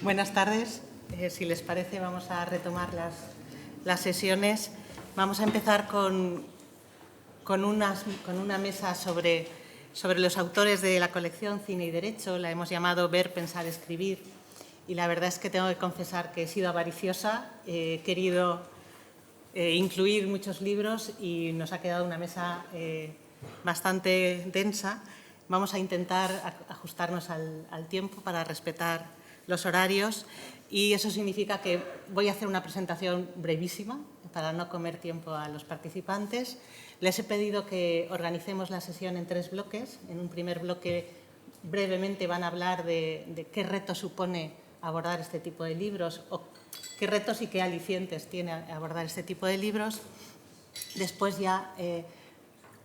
Buenas tardes. Si les parece, vamos a retomar las sesiones. Vamos a empezar con una mesa sobre los autores de la colección Cine y Derecho. La hemos llamado Ver, Pensar, Escribir. Y la verdad es que tengo que confesar que he sido avariciosa. He querido incluir muchos libros y nos ha quedado una mesa bastante densa. Vamos a intentar ajustarnos al tiempo para respetar los horarios y eso significa que voy a hacer una presentación brevísima para no comer tiempo a los participantes. Les he pedido que organicemos la sesión en 3 bloques. En un primer bloque brevemente van a hablar de qué reto supone abordar este tipo de libros o qué retos y qué alicientes tiene abordar este tipo de libros. Después ya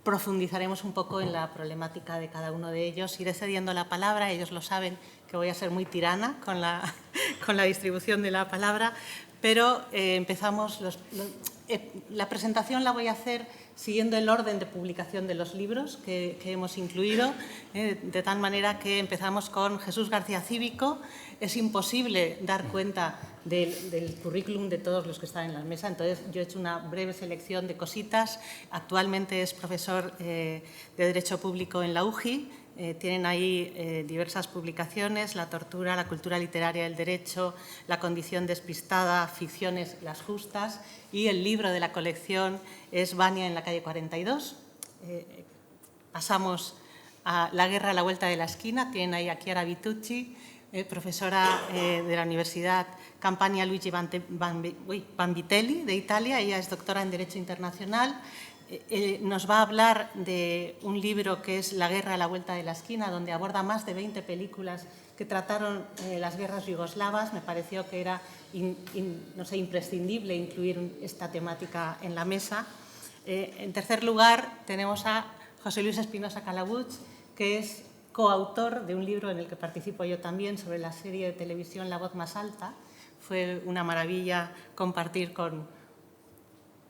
profundizaremos un poco en la problemática de cada uno de ellos. Iré cediendo la palabra, ellos lo saben que voy a ser muy tirana con la distribución de la palabra, pero empezamos. La presentación la voy a hacer siguiendo el orden de publicación de los libros que hemos incluido, de tal manera que empezamos con Jesús García Cívico. Es imposible dar cuenta del currículum de todos los que están en la mesa, entonces yo he hecho una breve selección de cositas. Actualmente es profesor de Derecho Público en la UJI. Tienen ahí diversas publicaciones: La tortura, la cultura literaria del derecho, La condición despistada, Ficciones las justas, y el libro de la colección es Vania en la calle 42. Pasamos a La guerra a la vuelta de la esquina. Tienen ahí a Chiara Vitucci, profesora de la Universidad Campania Luigi Vanvitelli de Italia. Ella es doctora en Derecho Internacional. Nos va a hablar de un libro que es La guerra a la vuelta de la esquina, donde aborda más de 20 películas que trataron las guerras yugoslavas. Me pareció que era imprescindible incluir esta temática en la mesa. En tercer lugar, tenemos a José Luis Espinosa Calabuig, que es coautor de un libro en el que participo yo también, sobre la serie de televisión La voz más alta. Fue una maravilla compartir con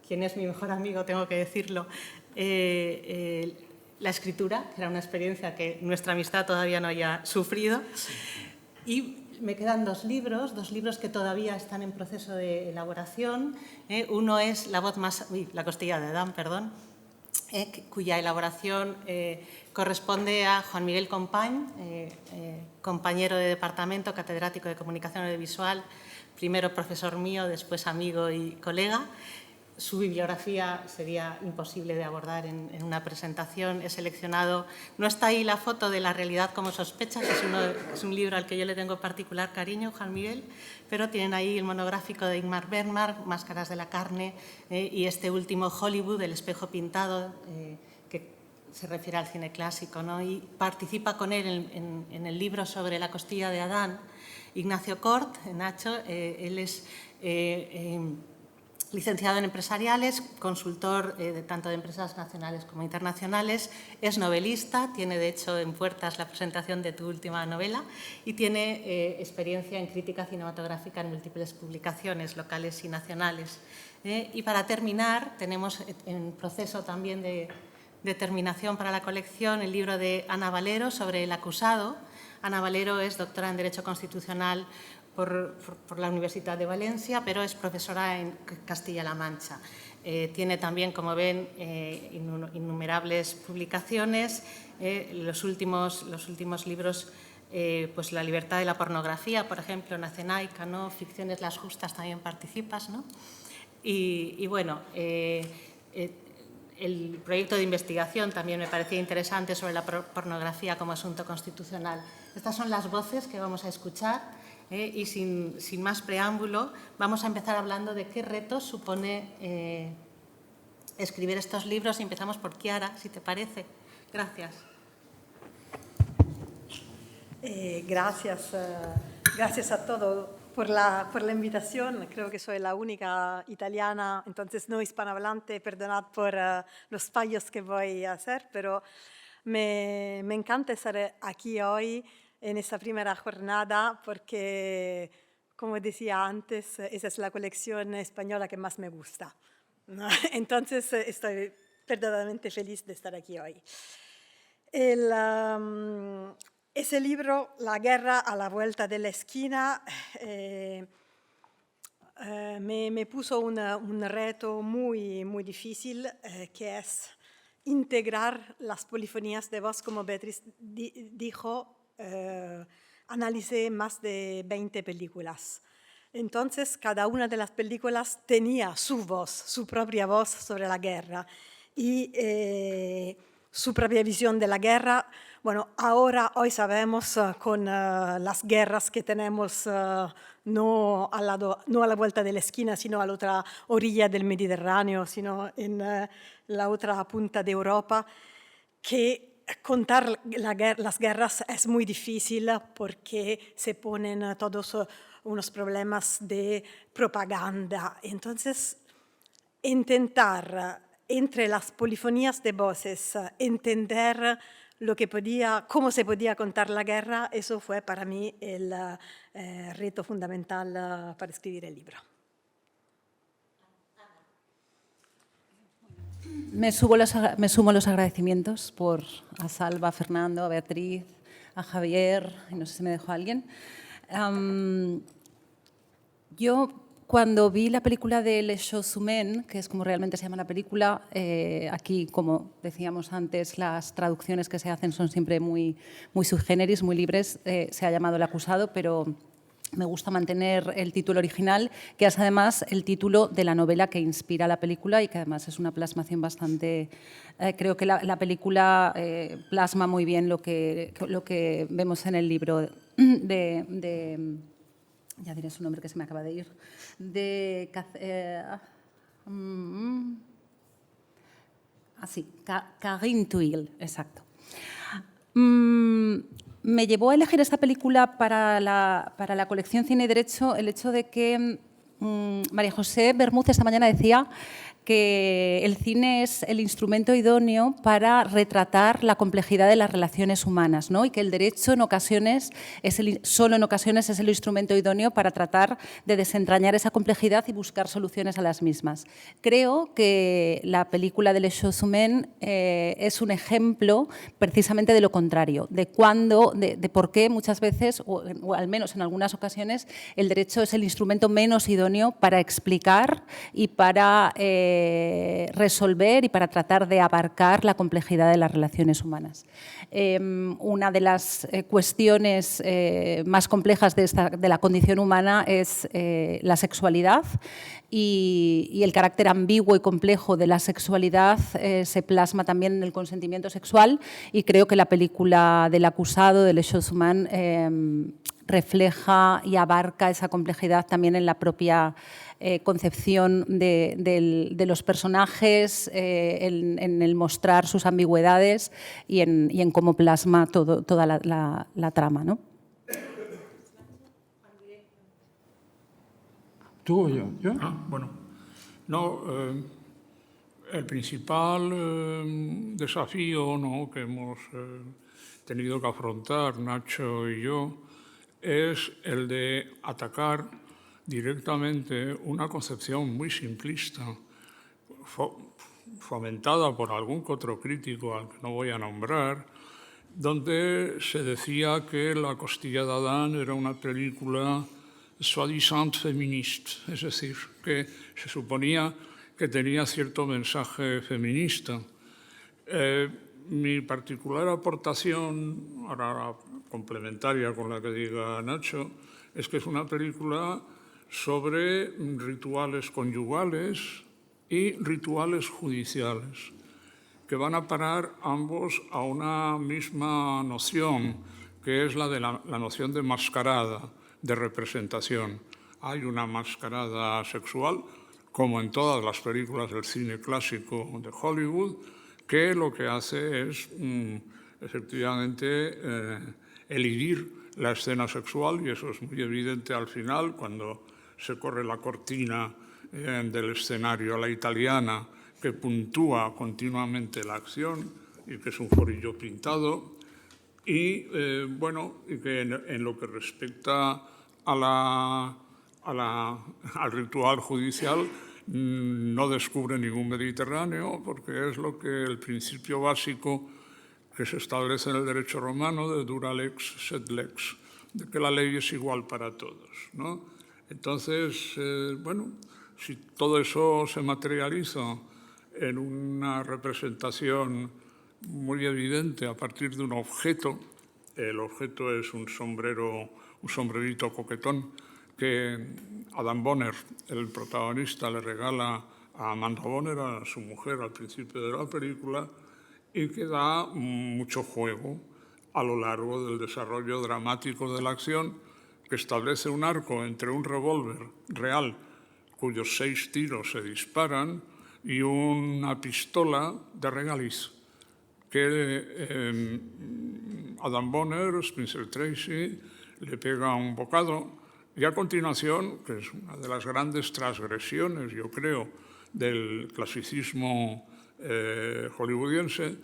quien es mi mejor amigo, tengo que decirlo, la escritura, que era una experiencia que nuestra amistad todavía no haya sufrido. Y me quedan 2 libros que todavía están en proceso de elaboración. Uno es La costilla de Adán, perdón, cuya elaboración corresponde a Juan Miguel Company, compañero de departamento, catedrático de Comunicación Audiovisual, primero profesor mío, después amigo y colega. Su bibliografía sería imposible de abordar en una presentación. He seleccionado, no está ahí la foto de La realidad como sospecha, que es un libro al que yo le tengo particular cariño, Juan Miguel, pero tienen ahí el monográfico de Ingmar Bergman, Máscaras de la carne, y este último, Hollywood, El espejo pintado, que se refiere al cine clásico, ¿no? Y participa con él en el libro sobre La costilla de Adán Ignacio Cort, Nacho. Él es licenciado en empresariales, consultor tanto de empresas nacionales como internacionales, es novelista, tiene de hecho en puertas la presentación de tu última novela y tiene experiencia en crítica cinematográfica en múltiples publicaciones locales y nacionales. Y para terminar, tenemos en proceso también de terminación para la colección el libro de Ana Valero sobre el acusado. Ana Valero es doctora en Derecho Constitucional por la Universidad de Valencia, pero es profesora en Castilla-La Mancha. Tiene también, como ven, innumerables publicaciones. Los últimos libros, pues La libertad de la pornografía, por ejemplo, Nacenaica, ¿no? Ficciones las justas, también participas, ¿no? Y bueno, el proyecto de investigación también me parecía interesante sobre la pornografía como asunto constitucional. Estas son las voces que vamos a escuchar. Y sin más preámbulo, vamos a empezar hablando de qué retos supone escribir estos libros. Y empezamos por Chiara, si te parece. Gracias. Gracias a todos por la invitación. Creo que soy la única italiana, entonces no hispanohablante. Perdonad por los fallos que voy a hacer, pero me encanta estar aquí hoy en esta primera jornada porque como decía antes, esa es la colección española que más me gusta. Entonces, estoy verdaderamente feliz de estar aquí hoy. Ese libro, La guerra a la vuelta de la esquina, me puso un reto muy, muy difícil, que es integrar las polifonías de voz, como Beatriz dijo. Analicé más de 20 películas. Entonces, cada una de las películas tenía su voz, su propia voz sobre la guerra y su propia visión de la guerra. Bueno, hoy sabemos con las guerras que tenemos no a la vuelta de la esquina, sino a la otra orilla del Mediterráneo, sino en la otra punta de Europa, que contar las guerras es muy difícil porque se ponen todos unos problemas de propaganda. Entonces, intentar entre las polifonías de voces entender cómo se podía contar la guerra, eso fue para mí el reto fundamental para escribir el libro. Me sumo los agradecimientos a Salva, a Fernando, a Beatriz, a Javier, y no sé si me dejó alguien. Yo, cuando vi la película de Les Choses Humaines, que es como realmente se llama la película, aquí, como decíamos antes, las traducciones que se hacen son siempre muy sui generis, muy libres. Se ha llamado El acusado, pero me gusta mantener el título original, que es además el título de la novela que inspira la película y que además es una plasmación bastante... creo que la película plasma muy bien lo que vemos en el libro ya diré su nombre, que se me acaba de ir, Carine Thuil, exacto. Me llevó a elegir esta película para la colección Cine y Derecho el hecho de que María José Bermúdez esta mañana decía que el cine es el instrumento idóneo para retratar la complejidad de las relaciones humanas, ¿no? Y que el derecho solo en ocasiones es el instrumento idóneo para tratar de desentrañar esa complejidad y buscar soluciones a las mismas. Creo que la película de Les Choses Humaines es un ejemplo precisamente de lo contrario, de por qué muchas veces, o al menos en algunas ocasiones, el derecho es el instrumento menos idóneo para explicar y para resolver y para tratar de abarcar la complejidad de las relaciones humanas. Una de las cuestiones más complejas de la condición humana es la sexualidad y el carácter ambiguo y complejo de la sexualidad se plasma también en el consentimiento sexual y creo que la película del acusado, de Les Choses Humaines, refleja y abarca esa complejidad también en la propia concepción de los personajes, en el mostrar sus ambigüedades y en cómo plasma toda la trama, ¿no? ¿Tú o yo? ¿Yo? Bueno, no, el principal desafío, ¿no?, que hemos tenido que afrontar Nacho y yo es el de atacar directamente una concepción muy simplista, fomentada por algún que otro crítico al que no voy a nombrar, donde se decía que La costilla de Adán era una película soi-disant feministe, es decir, que se suponía que tenía cierto mensaje feminista. Mi particular aportación, ahora complementaria con la que diga Nacho, es que es una película sobre rituales conyugales y rituales judiciales, que van a parar ambos a una misma noción, que es la de la noción de mascarada, de representación. Hay una mascarada sexual, como en todas las películas del cine clásico de Hollywood, que lo que hace es efectivamente elidir la escena sexual, y eso es muy evidente al final, cuando se corre la cortina del escenario a la italiana, que puntúa continuamente la acción y que es un forillo pintado. Y bueno, y que en lo que respecta a al ritual judicial, no descubre ningún Mediterráneo, porque es lo que el principio básico que se establece en el derecho romano de dura lex sed lex, de que la ley es igual para todos, ¿no? Entonces, bueno, si todo eso se materializa en una representación muy evidente a partir de un objeto, el objeto es un sombrerito coquetón que Adam Bonner, el protagonista, le regala a Amanda Bonner, a su mujer, al principio de la película, y que da mucho juego a lo largo del desarrollo dramático de la acción, que establece un arco entre un revólver real, cuyos 6 tiros se disparan, y una pistola de regaliz, que Adam Bonner, Spencer Tracy, le pega un bocado, y a continuación, que es una de las grandes transgresiones, yo creo, del clasicismo hollywoodiense,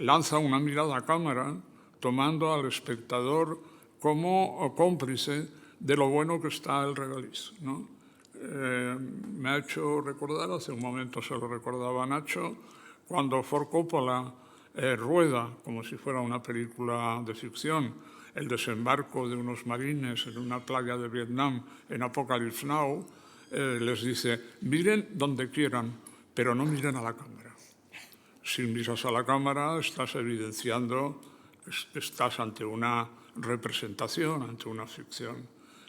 lanza una mirada a cámara tomando al espectador como cómplice de lo bueno que está el regaliz, ¿no? Me ha hecho recordar, hace un momento se lo recordaba a Nacho, cuando Ford Coppola rueda, como si fuera una película de ficción, el desembarco de unos marines en una playa de Vietnam en Apocalypse Now, les dice, miren donde quieran, pero no miren a la cámara. Si miras a la cámara, estás evidenciando que estás ante una representación, ante una ficción.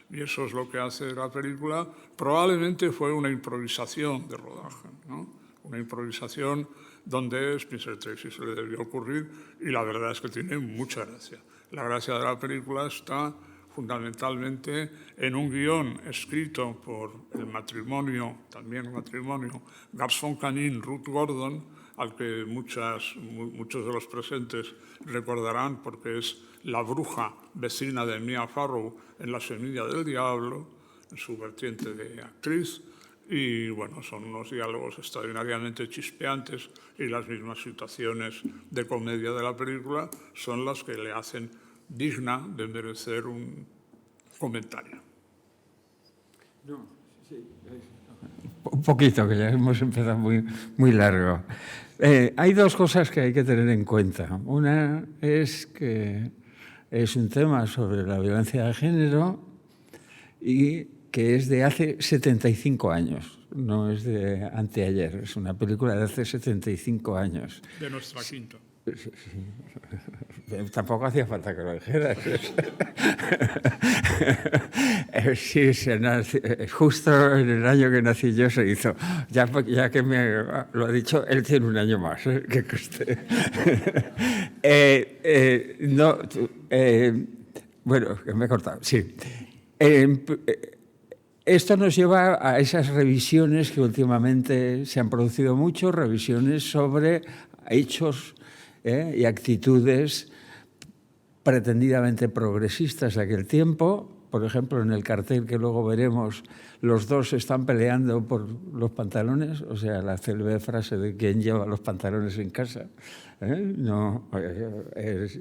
Y eso es lo que hace la película. Probablemente fue una improvisación de rodaje, ¿no? Una improvisación donde Spencer Tracy se le debió ocurrir, y la verdad es que tiene mucha gracia. La gracia de la película está fundamentalmente en un guión escrito por el matrimonio, Gars von Canin, Ruth Gordon, al que muchos de los presentes recordarán porque es la bruja vecina de Mia Farrow en La semilla del diablo, en su vertiente de actriz. Y bueno, son unos diálogos extraordinariamente chispeantes, y las mismas situaciones de comedia de la película son las que le hacen digna de merecer un comentario. No, sí, un poquito, que ya hemos empezado muy largo. Hay 2 cosas que hay que tener en cuenta. Una es que es un tema sobre la violencia de género y que es de hace 75 años, no es de anteayer, es una película de hace 75 años. De nuestra quinta. Sí. Tampoco hacía falta que lo dijeras. Sí, justo en el año que nací yo se hizo. Ya que me lo ha dicho, él tiene un año más, que conste. Bueno, que me he cortado, sí. Esto nos lleva a esas revisiones que últimamente se han producido mucho, revisiones sobre hechos y actitudes pretendidamente progresistas de aquel tiempo. Por ejemplo, en el cartel que luego veremos, los 2 están peleando por los pantalones, o sea, la célebre frase de quién lleva los pantalones en casa. No,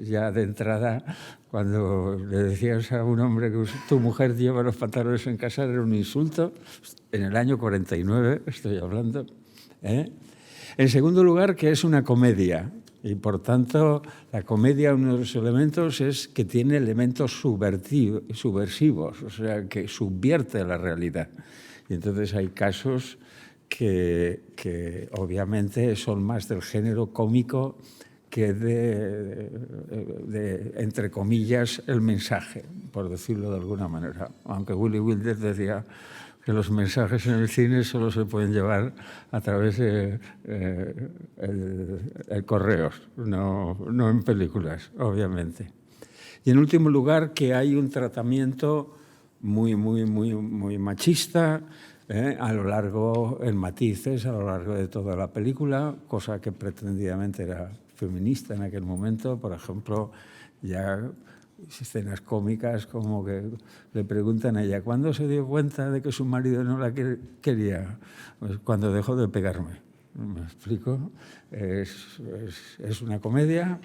ya de entrada, cuando le decías a un hombre que tu mujer lleva los pantalones en casa, era un insulto. En el año 49 estoy hablando. En segundo lugar, que es una comedia. Y, por tanto, la comedia, uno de los elementos es que tiene elementos subversivos, o sea, que subvierte la realidad. Y entonces hay casos que obviamente son más del género cómico que de, entre comillas, el mensaje, por decirlo de alguna manera. Aunque Willy Wilder decía que los mensajes en el cine solo se pueden llevar a través de el correos, no en películas, obviamente. Y en último lugar, que hay un tratamiento muy machista a lo largo, en matices, a lo largo de toda la película, cosa que pretendidamente era feminista en aquel momento. Por ejemplo, ya escenas cómicas como que le preguntan a ella ¿cuándo se dio cuenta de que su marido no la quería? Pues cuando dejó de pegarme. ¿Me explico? Es una comedia,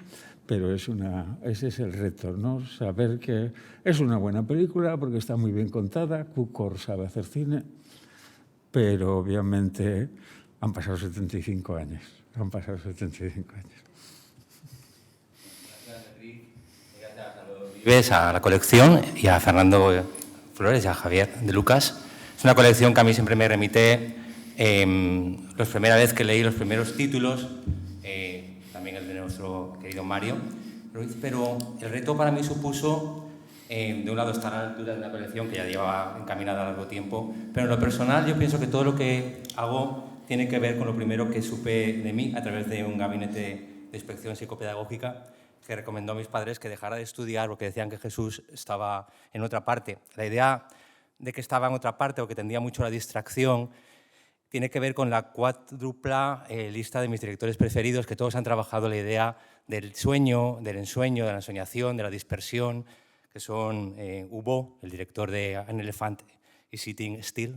pero ese es el reto, ¿no? Saber que es una buena película porque está muy bien contada, Cukor sabe hacer cine, pero obviamente han pasado 75 años. Han pasado 75 años. Vives, a la colección, y a Fernando Flores y a Javier de Lucas. Es una colección que a mí siempre me remite la primera vez que leí los primeros títulos, también el de nuestro querido Mario Ruiz, pero el reto para mí supuso, de un lado, estar a la altura de una colección que ya llevaba encaminada largo tiempo, pero en lo personal yo pienso que todo lo que hago tiene que ver con lo primero que supe de mí a través de un gabinete de inspección psicopedagógica que recomendó a mis padres que dejara de estudiar porque decían que Jesús estaba en otra parte. La idea de que estaba en otra parte o que tendía mucho la distracción tiene que ver con la cuádrupla lista de mis directores preferidos, que todos han trabajado la idea del sueño, del ensueño, de la ensoñación, de la dispersión, que son Hubo, el director de An Elephant y Sitting Still,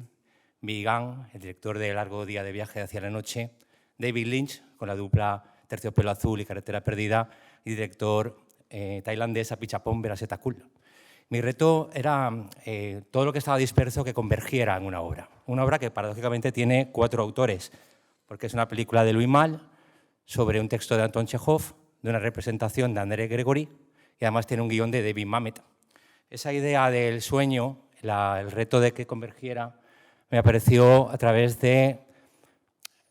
Vigan, el director de Largo Día de Viaje hacia la Noche, David Lynch, con la dupla Terciopelo Azul y Carretera Perdida, y director tailandés Apichatpong Weerasethakul. Mi reto era todo lo que estaba disperso que convergiera en una obra que paradójicamente tiene 4 autores, porque es una película de Louis Malle sobre un texto de Anton Chekhov, de una representación de André Gregory, y además tiene un guión de David Mamet. Esa idea del sueño, el reto de que convergiera, me apareció a través de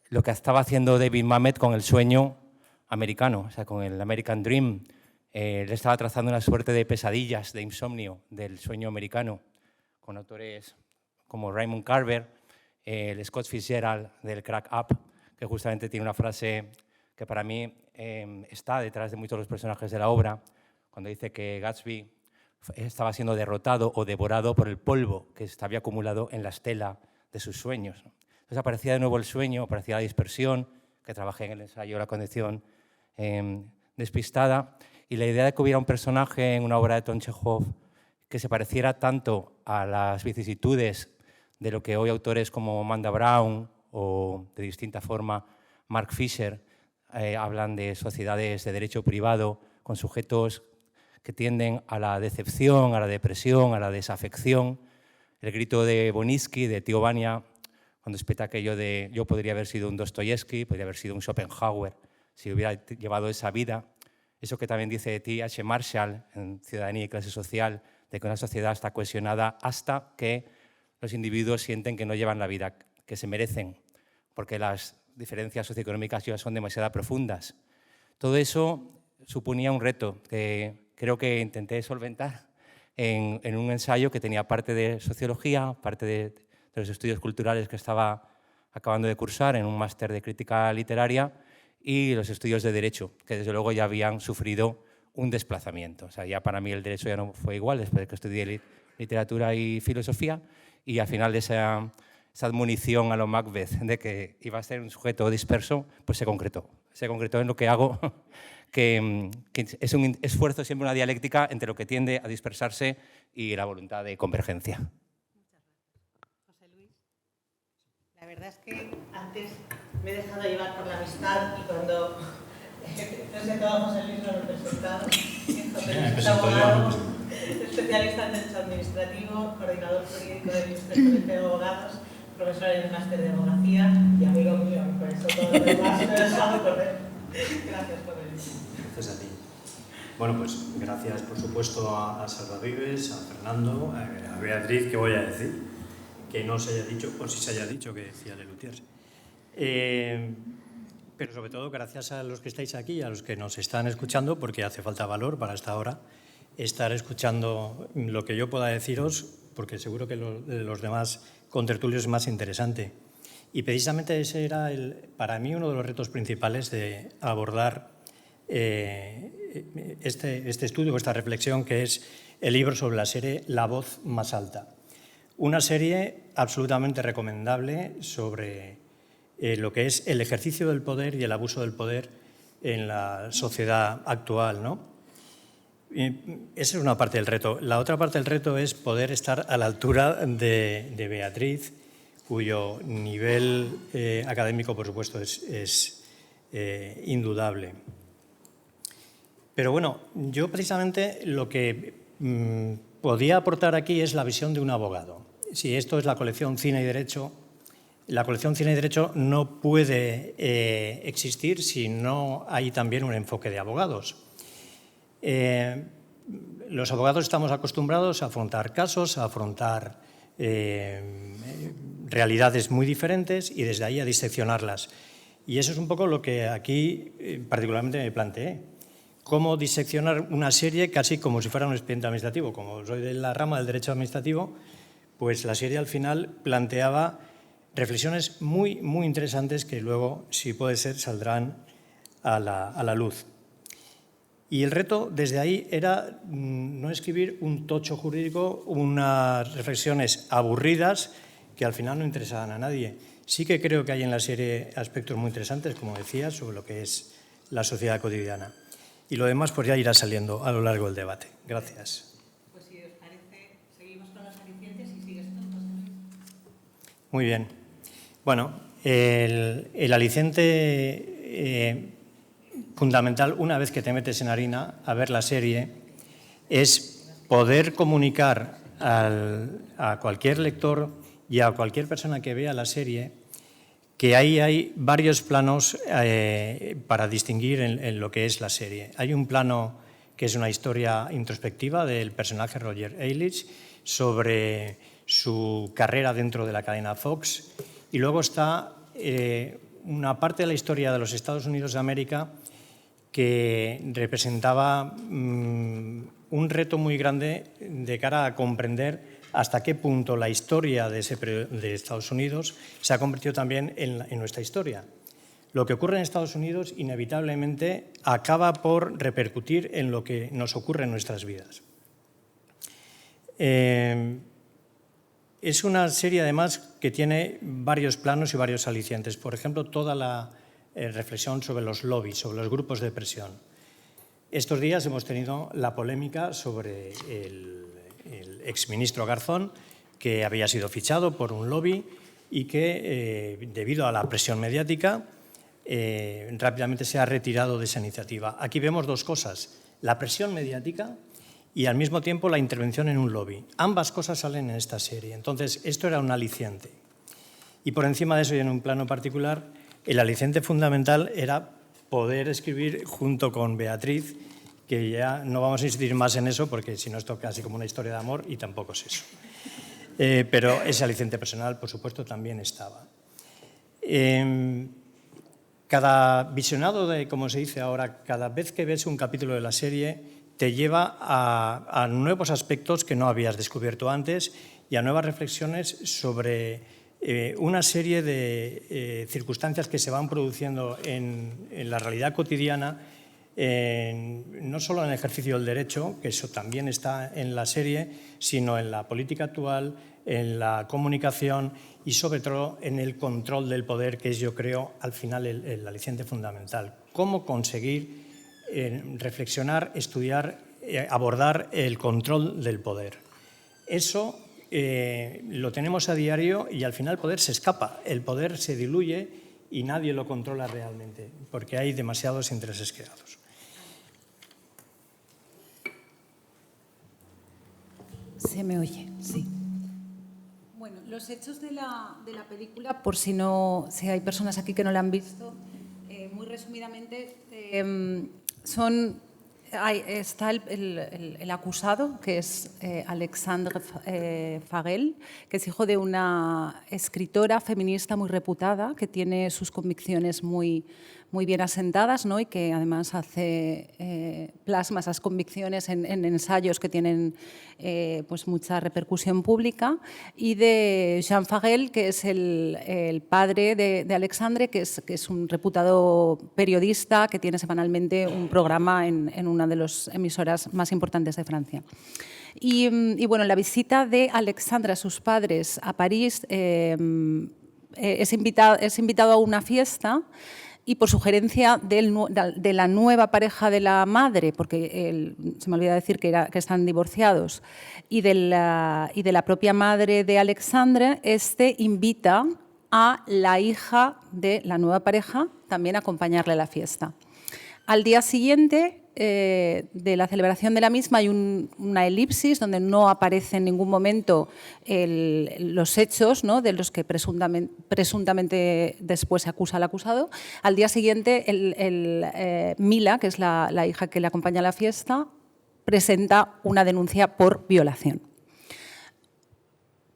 lo que estaba haciendo David Mamet con el sueño americano, o sea, con el American Dream. Él estaba trazando una suerte de pesadillas, de insomnio del sueño americano, con autores como Raymond Carver, el Scott Fitzgerald del Crack Up, que justamente tiene una frase que para mí está detrás de muchos de los personajes de la obra, cuando dice que Gatsby estaba siendo derrotado o devorado por el polvo que se había acumulado en la estela de sus sueños. Entonces aparecía de nuevo el sueño, aparecía la dispersión, que trabajé en el ensayo La condición despistada, y la idea de que hubiera un personaje en una obra de Anton Chekhov que se pareciera tanto a las vicisitudes de lo que hoy autores como Amanda Brown o, de distinta forma, Mark Fisher hablan de sociedades de derecho privado con sujetos que tienden a la decepción, a la depresión, a la desafección. El grito de Bonisky, de Tío Vania, cuando espeta aquello de yo podría haber sido un Dostoyevsky, podría haber sido un Schopenhauer, si hubiera llevado esa vida. Eso que también dice T.H. Marshall en Ciudadanía y Clase Social, de que una sociedad está cohesionada hasta que los individuos sienten que no llevan la vida que se merecen, porque las diferencias socioeconómicas ya son demasiado profundas. Todo eso suponía un reto que creo que intenté solventar en un ensayo que tenía parte de sociología, parte de los estudios culturales que estaba acabando de cursar en un máster de crítica literaria, y los estudios de Derecho, que desde luego ya habían sufrido un desplazamiento. O sea, ya para mí el Derecho ya no fue igual después de que estudié Literatura y Filosofía, y al final de esa admonición a lo Macbeth de que iba a ser un sujeto disperso, pues se concretó. Se concretó en lo que hago, que es un esfuerzo, siempre una dialéctica entre lo que tiende a dispersarse y la voluntad de convergencia. José Luis, la verdad es que antes me he dejado llevar por la amistad y cuando he presentado a José Luis no lo he presentado. José Luis es abogado, especialista en Derecho Administrativo, coordinador jurídico del Colegio de Abogados, profesor en el máster de Abogacía y amigo mío, por eso todo lo demás me he dejado correr. Gracias por venir. Gracias a ti. Bueno, pues gracias por supuesto a Salva Vives, a Fernando, a Beatriz, que voy a decir, que no se haya dicho, o si se haya dicho, que decía Lelutiers. Pero sobre todo gracias a los que estáis aquí, a los que nos están escuchando, porque hace falta valor para esta hora estar escuchando lo que yo pueda deciros, porque seguro que los demás contertulios es más interesante. Y precisamente ese era, para mí, uno de los retos principales de abordar este estudio, esta reflexión, que es el libro sobre la serie La voz más alta. Una serie absolutamente recomendable sobre lo que es el ejercicio del poder y el abuso del poder en la sociedad actual, ¿no? Esa es una parte del reto. La otra parte del reto es poder estar a la altura de Beatriz, cuyo nivel académico, por supuesto, es indudable. Pero bueno, yo precisamente lo que podía aportar aquí es la visión de un abogado. Si esto es la colección Cine y Derecho, la colección Cine y Derecho no puede existir si no hay también un enfoque de abogados. Los abogados estamos acostumbrados a afrontar casos, a afrontar realidades muy diferentes y desde ahí a diseccionarlas. Y eso es un poco lo que aquí particularmente me planteé. Cómo diseccionar una serie casi como si fuera un expediente administrativo. Como soy de la rama del derecho administrativo, pues la serie al final planteaba reflexiones muy, muy interesantes que luego, si puede ser, saldrán a la luz. Y el reto desde ahí era no escribir un tocho jurídico, unas reflexiones aburridas que al final no interesaban a nadie. Sí que creo que hay en la serie aspectos muy interesantes, como decía, sobre lo que es la sociedad cotidiana. Y lo demás pues ya irá saliendo a lo largo del debate. Gracias. Pues si os parece, seguimos con los alicientes y sigues tú, José Luis. Muy bien. Bueno, el aliciente fundamental, una vez que te metes en harina a ver la serie, es poder comunicar a cualquier lector y a cualquier persona que vea la serie que ahí hay varios planos para distinguir en lo que es la serie. Hay un plano que es una historia introspectiva del personaje Roger Ailes sobre su carrera dentro de la cadena Fox, y luego está una parte de la historia de los Estados Unidos de América que representaba un reto muy grande de cara a comprender hasta qué punto la historia de Estados Unidos se ha convertido también en nuestra historia. Lo que ocurre en Estados Unidos inevitablemente acaba por repercutir en lo que nos ocurre en nuestras vidas. Es una serie además que tiene varios planos y varios alicientes. Por ejemplo, toda la reflexión sobre los lobbies, sobre los grupos de presión. Estos días hemos tenido la polémica sobre el exministro Garzón, que había sido fichado por un lobby y que, debido a la presión mediática, rápidamente se ha retirado de esa iniciativa. Aquí vemos dos cosas, la presión mediática y al mismo tiempo la intervención en un lobby. Ambas cosas salen en esta serie. Entonces, esto era un aliciente. Y por encima de eso, y en un plano particular, el aliciente fundamental era poder escribir junto con Beatriz, que ya no vamos a insistir más en eso, porque si no esto es casi como una historia de amor y tampoco es eso. Pero ese aliciente personal, por supuesto, también estaba. Cada visionado, como se dice ahora, cada vez que ves un capítulo de la serie, te lleva a nuevos aspectos que no habías descubierto antes y a nuevas reflexiones sobre una serie de circunstancias que se van produciendo en la realidad cotidiana, no solo en el ejercicio del derecho, que eso también está en la serie, sino en la política actual, en la comunicación y sobre todo en el control del poder, que es, yo creo, al final el aliciente fundamental. Cómo conseguir reflexionar, estudiar, abordar el control del poder. Eso lo tenemos a diario y al final el poder se escapa, el poder se diluye y nadie lo controla realmente, porque hay demasiados intereses creados. Se me oye, sí. Bueno, los hechos de la película, por si hay personas aquí que no la han visto, muy resumidamente, está el acusado, que es Alexandre Fagel, que es hijo de una escritora feminista muy reputada, que tiene sus convicciones muy bien asentadas, ¿no? Y que además plasma esas convicciones en ensayos que tienen pues mucha repercusión pública, y de Jean Fagel, que es el padre de Alexandre, que es un reputado periodista que tiene semanalmente un programa en una de las emisoras más importantes de Francia. Y bueno, la visita de Alexandre a sus padres a París, es invitado a una fiesta, y por sugerencia de la nueva pareja de la madre, porque se me olvida decir que están divorciados, y de la propia madre de Alexandre, invita a la hija de la nueva pareja también a acompañarle a la fiesta. Al día siguiente, de la celebración de la misma hay una elipsis donde no aparece en ningún momento los hechos, ¿no?, de los que presuntamente después se acusa al acusado. Al día siguiente, Mila, que es la hija que le acompaña a la fiesta, presenta una denuncia por violación.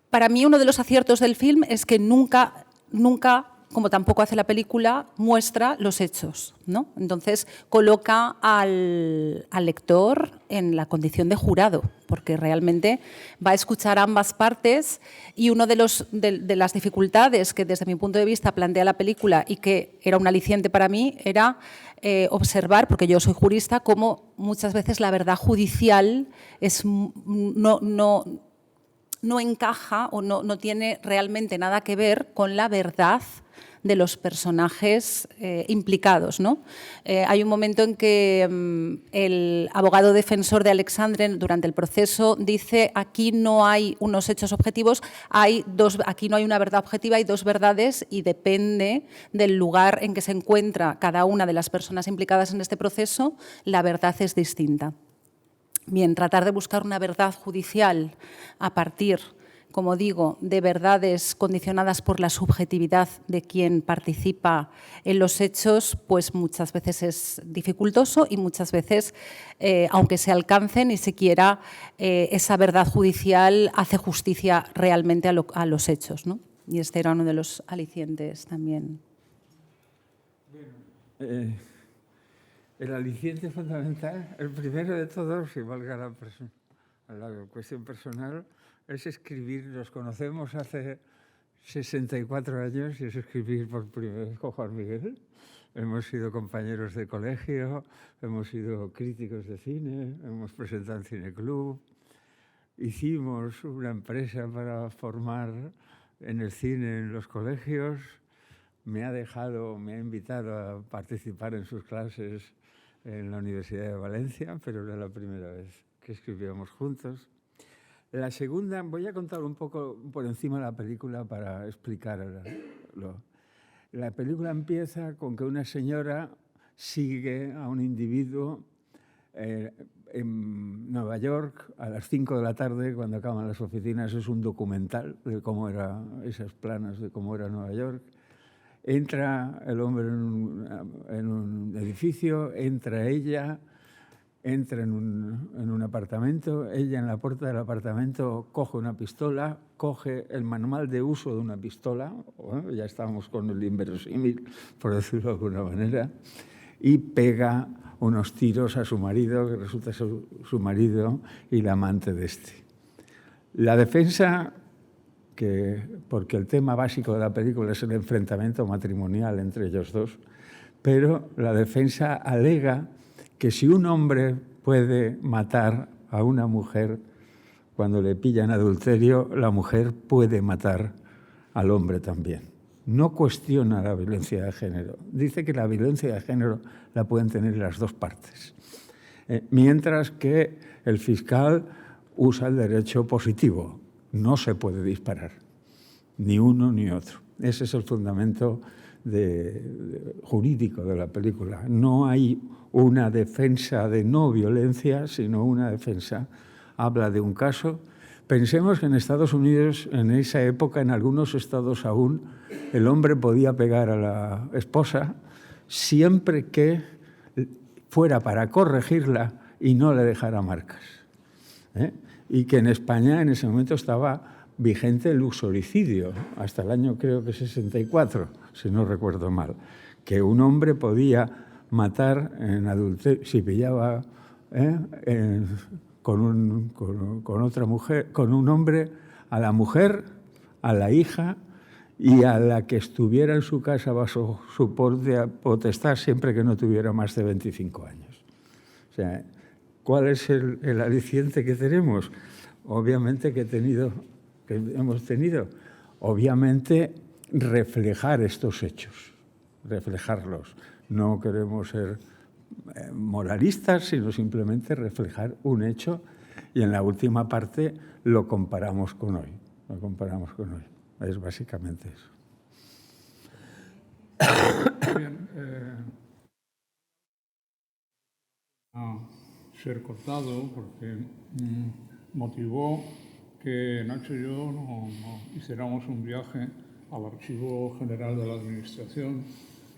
Para mí, uno de los aciertos del film es que nunca, como tampoco hace la película, muestra los hechos, ¿no? Entonces, coloca al lector en la condición de jurado, porque realmente va a escuchar ambas partes, y una de las dificultades que desde mi punto de vista plantea la película y que era un aliciente para mí era observar, porque yo soy jurista, cómo muchas veces la verdad judicial no encaja o no tiene realmente nada que ver con la verdad de los personajes implicados, ¿no? Hay un momento en que el abogado defensor de Alexandre durante el proceso dice: aquí no hay unos hechos objetivos, aquí no hay una verdad objetiva, hay dos verdades, y depende del lugar en que se encuentra cada una de las personas implicadas en este proceso, la verdad es distinta. Bien, tratar de buscar una verdad judicial a partir, como digo, de verdades condicionadas por la subjetividad de quien participa en los hechos, pues muchas veces es dificultoso y muchas veces, aunque se alcance, ni siquiera esa verdad judicial hace justicia realmente a los hechos, ¿no? Y este era uno de los alicientes también. El aliciente fundamental, el primero de todos, si valga la cuestión personal, es escribir. Nos conocemos hace 64 años y es escribir por primera vez con Juan Miguel. Hemos sido compañeros de colegio, hemos sido críticos de cine, hemos presentado en Cineclub, hicimos una empresa para formar en el cine en los colegios. Me ha invitado a participar en sus clases en la Universidad de Valencia, pero era la primera vez que escribíamos juntos. La segunda, voy a contar un poco por encima de la película para explicar. La película empieza con que una señora sigue a un individuo en Nueva York a las 5 de la tarde, cuando acaban las oficinas. Es un documental de cómo eran esas planas de cómo era Nueva York. Entra el hombre en un edificio, entra ella, entra en un apartamento, ella en la puerta del apartamento coge una pistola, coge el manual de uso de una pistola, ya estábamos con el inverosímil, por decirlo de alguna manera, y pega unos tiros a su marido, que resulta ser su marido y la amante de este. La defensa, porque el tema básico de la película es el enfrentamiento matrimonial entre ellos dos, pero la defensa alega que si un hombre puede matar a una mujer cuando le pilla en adulterio, la mujer puede matar al hombre también. No cuestiona la violencia de género. Dice que la violencia de género la pueden tener las dos partes. Mientras que el fiscal usa el derecho positivo. No se puede disparar, ni uno ni otro. Ese es el fundamento jurídico de la película. No hay una defensa de no violencia, sino una defensa. Habla de un caso. Pensemos que en Estados Unidos, en esa época, en algunos estados aún, el hombre podía pegar a la esposa siempre que fuera para corregirla y no le dejara marcas. Y que en España en ese momento estaba vigente el uxoricidio, hasta el año creo que 64, si no recuerdo mal, que un hombre podía matar en adulterio, si pillaba con otra mujer, con un hombre, a la mujer, a la hija y a la que estuviera en su casa bajo su potestad siempre que no tuviera más de 25 años. O sea, ¿cuál es el aliciente que tenemos? Obviamente que hemos tenido, obviamente reflejar estos hechos, reflejarlos. No queremos ser moralistas, sino simplemente reflejar un hecho y en la última parte lo comparamos con hoy. Es básicamente eso. Bien, a ser cortado porque motivó que Nacho y yo no hiciéramos un viaje al Archivo General de la Administración,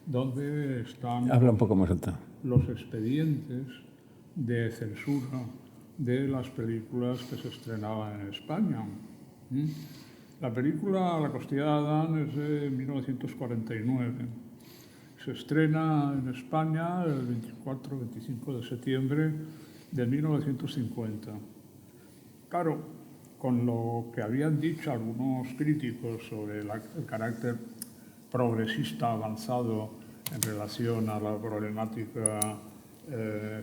donde están Habla un poco más alto. los expedientes de censura de las películas que se estrenaban en España. La película La costilla de Adán es de 1949. Se estrena en España el 24-25 de septiembre de 1950. Claro, con lo que habían dicho algunos críticos sobre el carácter progresista avanzado en relación a la problemática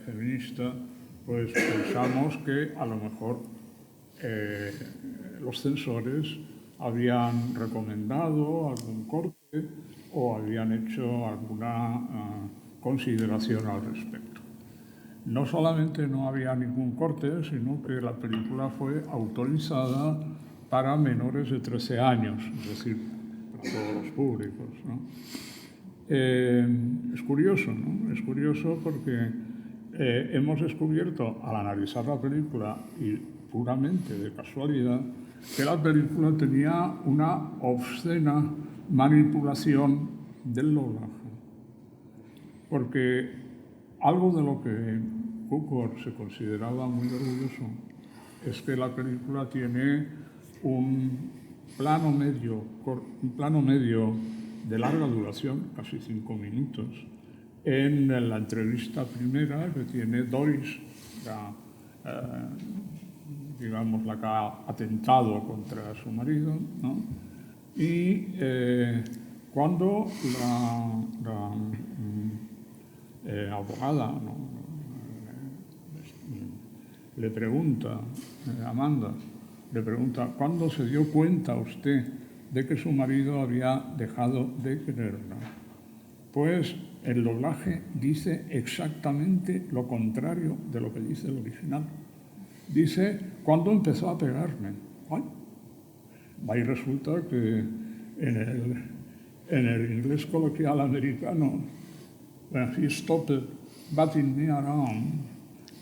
feminista, pues pensamos que a lo mejor los censores habían recomendado algún corte o habían hecho alguna consideración al respecto. No solamente no había ningún corte, sino que la película fue autorizada para menores de 13 años, es decir, para todos los públicos, ¿no? Es curioso, ¿no? Es curioso porque hemos descubierto, al analizar la película, y puramente de casualidad, que la película tenía una obscena manipulación del doblaje. Porque algo de lo que Cukor se consideraba muy orgulloso es que la película tiene un plano medio de larga duración, casi 5 minutos, en la entrevista primera que tiene Doris, digamos, la que ha atentado contra su marido, ¿no? Y cuando la abogada, ¿no?, le pregunta, Amanda, le pregunta, ¿cuándo se dio cuenta usted de que su marido había dejado de quererla? Pues el doblaje dice exactamente lo contrario de lo que dice el original. Dice, ¿cuándo empezó a pegarme? Ay, ahí resulta que en el inglés coloquial americano, when he stopped batting me around,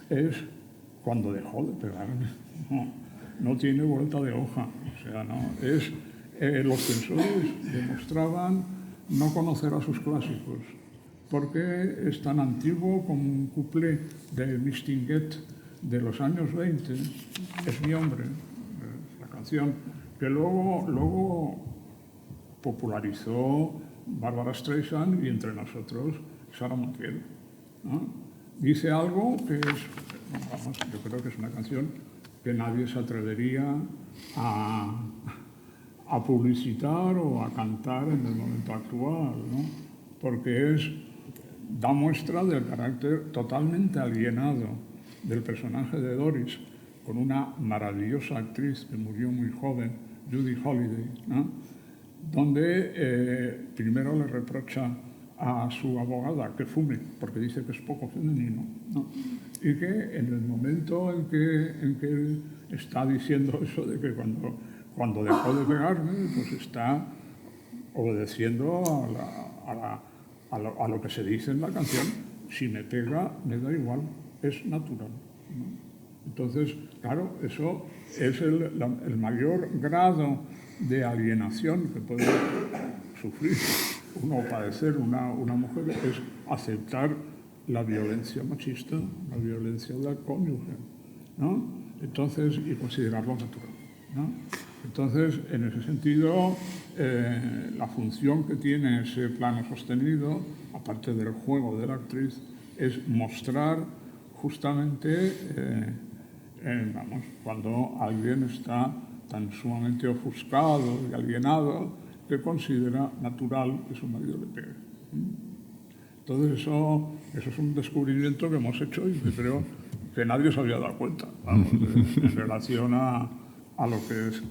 es cuando dejó de pegarme. No tiene vuelta de hoja. O sea, no, los censores demostraban no conocer a sus clásicos, porque es tan antiguo como un cuplé de Mistinguett de los años 20, es mi hombre, la canción que luego popularizó Barbara Streisand y entre nosotros Sara Montiel, ¿no? Dice algo que es, vamos, yo creo que es una canción que nadie se atrevería a publicitar o a cantar en el momento actual, ¿no? Porque da muestra del carácter totalmente alienado del personaje de Doris, con una maravillosa actriz que murió muy joven, Judy Holliday, ¿no?, donde primero le reprocha a su abogada que fume, porque dice que es poco femenino, ¿no?, y que en el momento en que él está diciendo eso de que cuando dejó de pegarme, pues está obedeciendo a lo que se dice en la canción, si me pega, me da igual, es natural, ¿no? Entonces, claro, eso es el mayor grado de alienación que puede sufrir uno o padecer una mujer, es aceptar la violencia machista, la violencia del cónyuge, ¿no? Entonces, y considerarlo natural, ¿no? Entonces, en ese sentido, la función que tiene ese plano sostenido, aparte del juego de la actriz, es mostrar justamente, vamos, cuando alguien está tan sumamente ofuscado y alienado que considera natural que su marido le pegue. Entonces, eso es un descubrimiento que hemos hecho y que creo que nadie se había dado cuenta, vamos, en relación a lo que es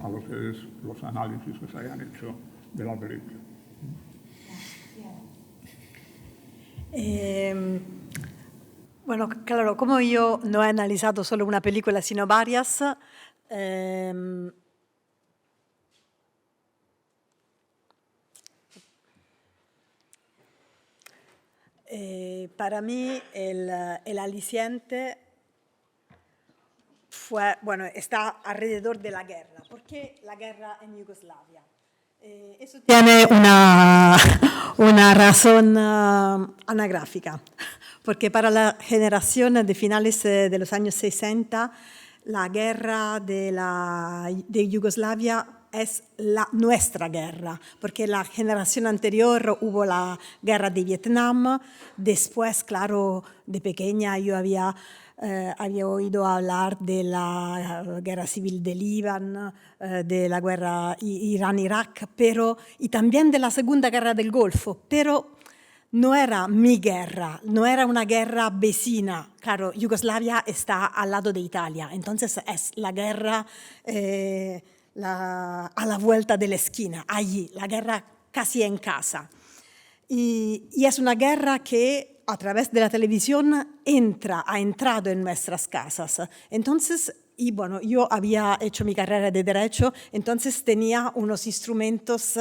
los análisis que se hayan hecho de la película. Bueno, claro, como yo no he analizado solo una película, sino varias, para mí el aliciente fue, bueno, está alrededor de la guerra. ¿Por qué la guerra en Yugoslavia? Eso tiene una razón anagráfica, porque para la generación de finales de los años 60, la guerra de Yugoslavia es nuestra guerra, porque la generación anterior hubo la guerra de Vietnam, después, claro, de pequeña yo había oído hablar de la guerra civil de Líbano, de la guerra Irán-Irak, y también de la Segunda Guerra del Golfo, pero no era mi guerra, no era una guerra vecina. Claro, Yugoslavia está al lado de Italia, entonces es la guerra a la vuelta de la esquina, allí, la guerra casi en casa. Y es una guerra que a través de la televisión ha entrado en nuestras casas. Entonces, y bueno, yo había hecho mi carrera de Derecho, entonces tenía unos instrumentos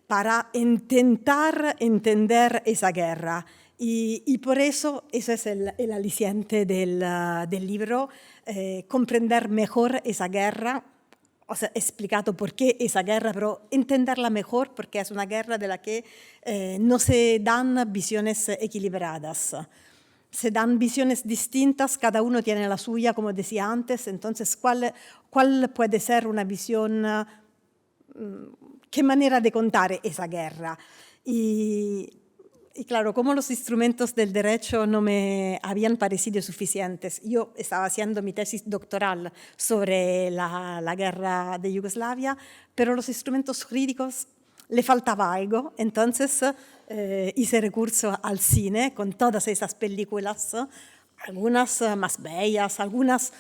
para intentar entender esa guerra. Y por eso, ese es el aliciente del libro, comprender mejor esa guerra. O sea, he explicado por qué esa guerra, pero entenderla mejor porque es una guerra de la que no se dan visiones equilibradas. Se dan visiones distintas, cada uno tiene la suya, como decía antes. Entonces, ¿cuál puede ser una visión? ¿Qué manera de contar esa guerra? Y claro, como los instrumentos del derecho no me habían parecido suficientes, yo estaba haciendo mi tesis doctoral sobre la guerra de Yugoslavia, pero los instrumentos jurídicos le faltaba algo, entonces hice recurso al cine con todas esas películas, algunas más bellas, algunas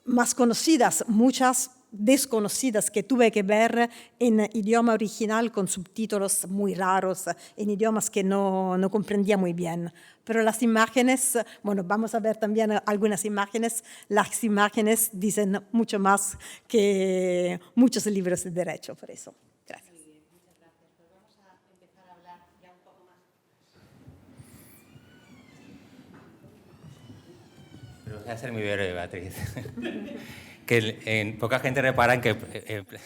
más conocidas, muchas desconocidas que tuve que ver en idioma original con subtítulos muy raros, en idiomas que no comprendía muy bien. Pero las imágenes, bueno, vamos a ver también algunas imágenes, las imágenes dicen mucho más que muchos libros de derecho, por eso. Gracias. Muy bien, muchas gracias. Pues vamos a empezar a hablar ya un poco más. Pero voy a ser muy breve, Beatriz. Que poca gente repara en que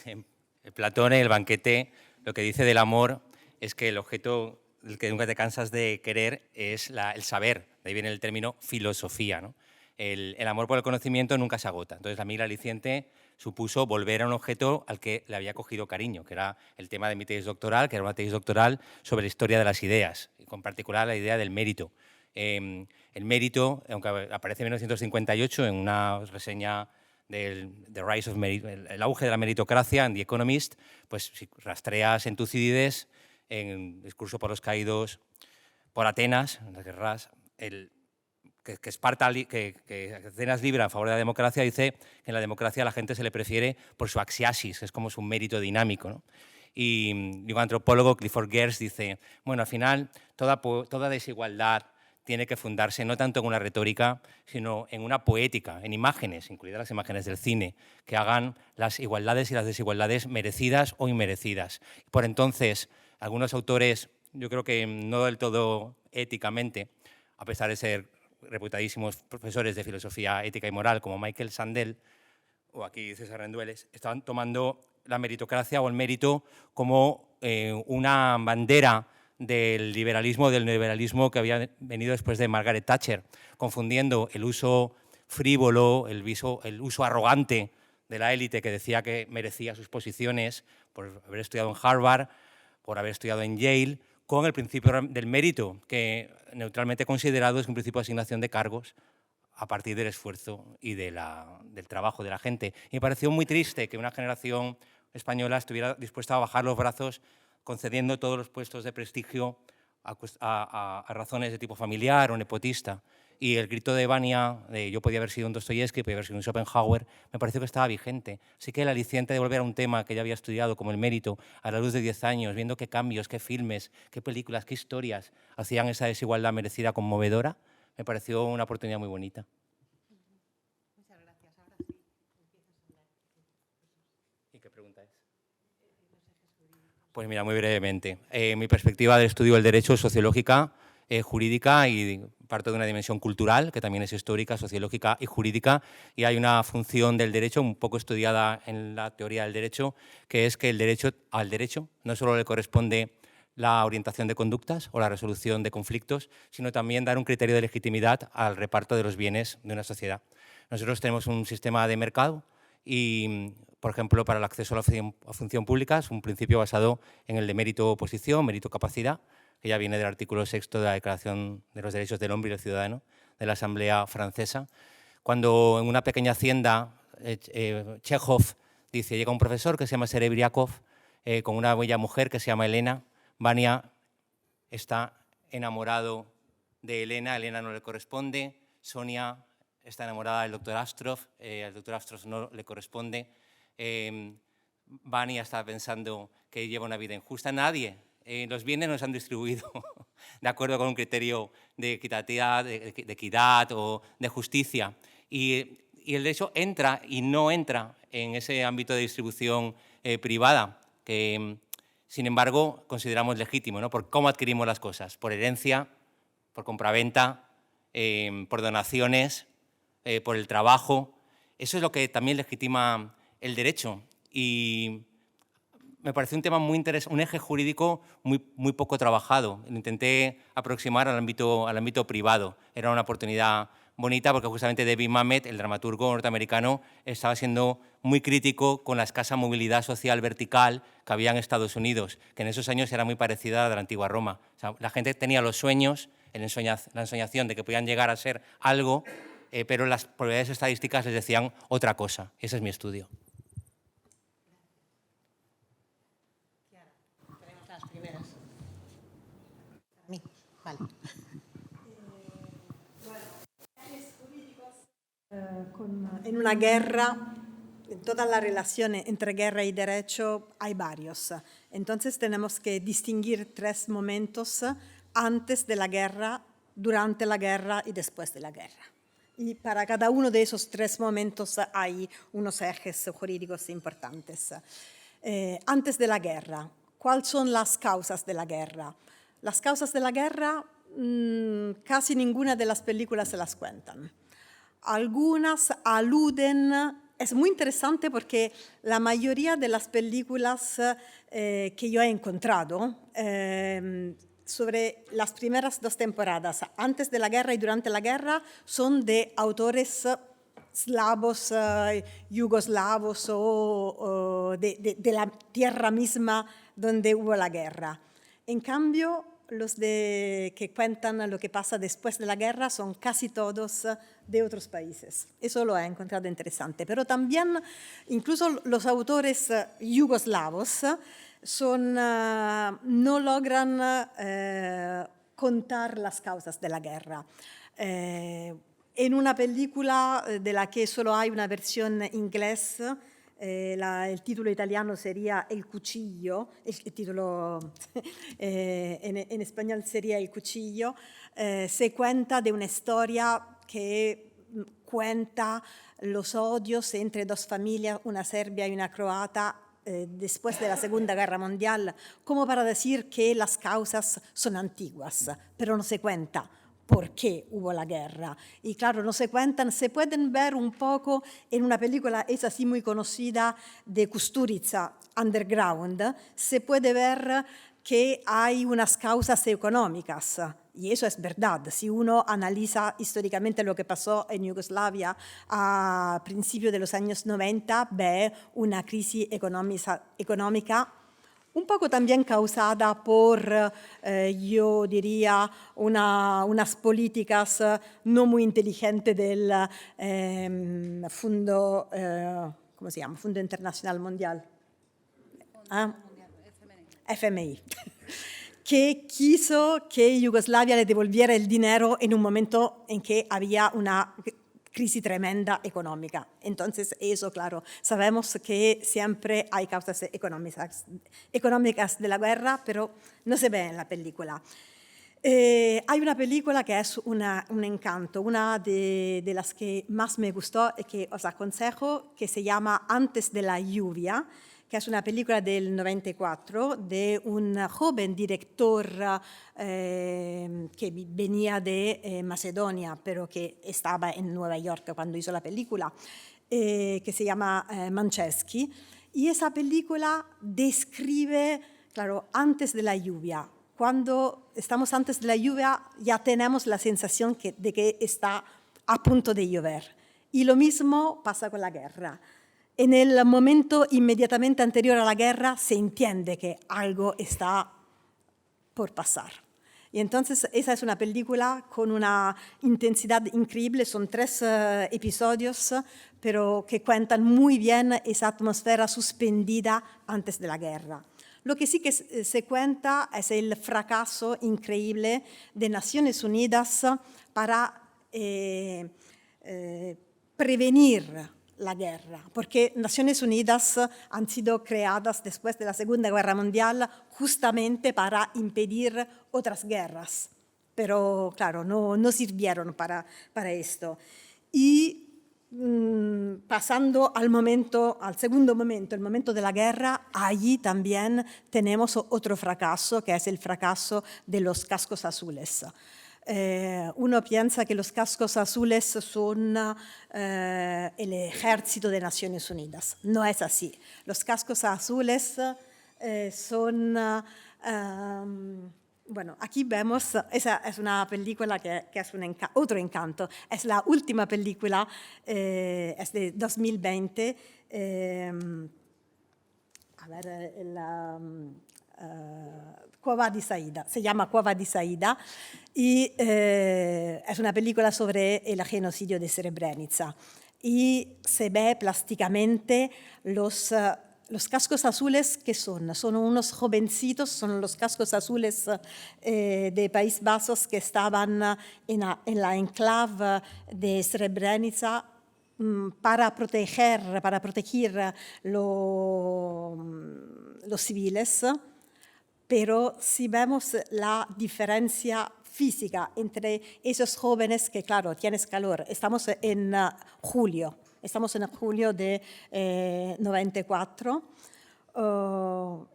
en Platón, en el banquete, lo que dice del amor es que el objeto del que nunca te cansas de querer es el saber. De ahí viene el término filosofía, ¿no? El amor por el conocimiento nunca se agota. Entonces, a mí el aliciente supuso volver a un objeto al que le había cogido cariño, que era el tema de mi tesis doctoral, que era una tesis doctoral sobre la historia de las ideas, y con particular la idea del mérito. El mérito, aunque aparece en 1958 en una reseña The Rise of el auge de la meritocracia en The Economist, pues si rastreas en Tucídides, en Discurso por los caídos, por Atenas, en las guerras, que Atenas libra en favor de la democracia, dice que en la democracia a la gente se le prefiere por su axiasis, es como su mérito dinámico, ¿no? Y un antropólogo, Clifford Geertz, dice, bueno, al final toda desigualdad tiene que fundarse no tanto en una retórica, sino en una poética, en imágenes, incluidas las imágenes del cine, que hagan las igualdades y las desigualdades merecidas o inmerecidas. Por entonces, algunos autores, yo creo que no del todo éticamente, a pesar de ser reputadísimos profesores de filosofía ética y moral, como Michael Sandel, o aquí César Rendueles, estaban tomando la meritocracia o el mérito como una bandera del liberalismo, del neoliberalismo que había venido después de Margaret Thatcher, confundiendo el uso frívolo, el uso arrogante de la élite que decía que merecía sus posiciones por haber estudiado en Harvard, por haber estudiado en Yale, con el principio del mérito, que neutralmente considerado es un principio de asignación de cargos a partir del esfuerzo y del trabajo de la gente. Y me pareció muy triste que una generación española estuviera dispuesta a bajar los brazos concediendo todos los puestos de prestigio a razones de tipo familiar o nepotista. Y el grito de Vania, de yo podía haber sido un Dostoyevsky, podía haber sido un Schopenhauer, me pareció que estaba vigente. Así que el aliciente de volver a un tema que ya había estudiado, como el mérito, a la luz de 10 años, viendo qué cambios, qué filmes, qué películas, qué historias hacían esa desigualdad merecida conmovedora, me pareció una oportunidad muy bonita. Muchas gracias. Ahora sí, empiezas a hablar. ¿Y qué pregunta es? Pues mira, muy brevemente. Mi perspectiva del estudio del derecho es sociológica. jurídica y parto de una dimensión cultural, que también es histórica, sociológica y jurídica, y hay una función del derecho un poco estudiada en la teoría del derecho, que es que al derecho no solo le corresponde la orientación de conductas o la resolución de conflictos, sino también dar un criterio de legitimidad al reparto de los bienes de una sociedad. Nosotros tenemos un sistema de mercado y, por ejemplo, para el acceso a la función pública es un principio basado en el de mérito-oposición, mérito-capacidad, que ya viene del artículo 6 de la Declaración de los Derechos del Hombre y del Ciudadano de la Asamblea Francesa. Cuando en una pequeña hacienda, Chekhov dice, llega un profesor que se llama Serebriakov, con una bella mujer que se llama Elena. Vania está enamorado de Elena, Elena no le corresponde. Sonia está enamorada del doctor Astrov, al doctor Astrov no le corresponde. Vania está pensando que lleva una vida injusta. Nadie. Los bienes no se han distribuido de acuerdo con un criterio de equidad, de equidad o de justicia. Y el derecho entra y no entra en ese ámbito de distribución privada, que sin embargo consideramos legítimo, ¿no? Por cómo adquirimos las cosas, por herencia, por compraventa, por donaciones, por el trabajo. Eso es lo que también legitima el derecho. Y me pareció un tema muy interesante, un eje jurídico muy poco trabajado. Lo intenté aproximar al ámbito privado. Era una oportunidad bonita porque justamente David Mamet, el dramaturgo norteamericano, estaba siendo muy crítico con la escasa movilidad social vertical que había en Estados Unidos, que en esos años era muy parecida a la antigua Roma. O sea, la gente tenía los sueños, la ensoñación de que podían llegar a ser algo, pero las probabilidades estadísticas les decían otra cosa. Ese es mi estudio. Tenemos las primeras. A mí, vale. En una guerra, en toda la relación entre guerra y derecho hay varios. Entonces tenemos que distinguir 3 momentos antes de la guerra, durante la guerra y después de la guerra. Y para cada uno de esos 3 momentos hay unos ejes jurídicos importantes. Antes de la guerra, ¿cuáles son las causas de la guerra? Las causas de la guerra, casi ninguna de las películas se las cuentan. Algunas aluden, es muy interesante porque la mayoría de las películas que yo he encontrado sobre las primeras 2 temporadas, antes de la guerra y durante la guerra, son de autores eslavos, yugoslavos o de la tierra misma donde hubo la guerra. En cambio, los que cuentan lo que pasa después de la guerra son casi todos de otros países. Eso lo he encontrado interesante. Pero también, incluso los autores yugoslavos no logran contar las causas de la guerra. En una película de la que solo hay una versión inglesa, el título italiano sería El Cuchillo, el título en español sería El Cuchillo, se cuenta de una historia que cuenta los odios entre 2 familias, una serbia y una croata, después de la Segunda Guerra Mundial, como para decir que las causas son antiguas, pero no se cuenta por qué hubo la guerra. Y claro, no se cuentan, se pueden ver un poco en una película, es así muy conocida, de Kusturica, Underground, se puede ver que hay unas causas económicas. Y eso es verdad. Si uno analiza históricamente lo que pasó en Yugoslavia a principios de los años 90, ve una crisis económica un poco también causada por, yo diría, unas políticas no muy inteligentes del Fondo, ¿cómo se llama? Fondo Internacional Mundial. FMI. Que quiso que Yugoslavia le devolviera el dinero en un momento en que había una crisis tremenda económica. Entonces, eso, claro, sabemos que siempre hay causas económicas de la guerra, pero no se ve en la película. Hay una película que es un encanto, una de las que más me gustó y que os aconsejo, que se llama Antes de la lluvia, que es una película del 94 de un joven director que venía de Macedonia, pero que estaba en Nueva York cuando hizo la película, que se llama Mancheschi. Y esa película describe, claro, antes de la lluvia. Cuando estamos antes de la lluvia ya tenemos la sensación de que está a punto de llover. Y lo mismo pasa con la guerra. En el momento inmediatamente anterior a la guerra se entiende que algo está por pasar. Y entonces esa es una película con una intensidad increíble, son 3 episodios, pero que cuentan muy bien esa atmósfera suspendida antes de la guerra. Lo que sí que se cuenta es el fracaso increíble de Naciones Unidas para prevenir la guerra, porque Naciones Unidas han sido creadas después de la Segunda Guerra Mundial justamente para impedir otras guerras, pero claro, no sirvieron para esto. Y pasando al segundo momento, el momento de la guerra, allí también tenemos otro fracaso, que es el fracaso de los cascos azules. Uno piensa que los cascos azules son el ejército de Naciones Unidas. No es así. Los cascos azules son... bueno, aquí vemos, esa es una película que es otro encanto. Es la última película, es de 2020. Cueva di Saida, se llama Cueva di Saida y es una película sobre el genocidio de Srebrenica y se ve plásticamente los cascos azules que son unos jovencitos, son los cascos azules de Países Bajos que estaban en la enclave de Srebrenica para proteger los civiles. Pero si vemos la diferencia física entre esos jóvenes que, claro, tienes calor, estamos en julio de 94,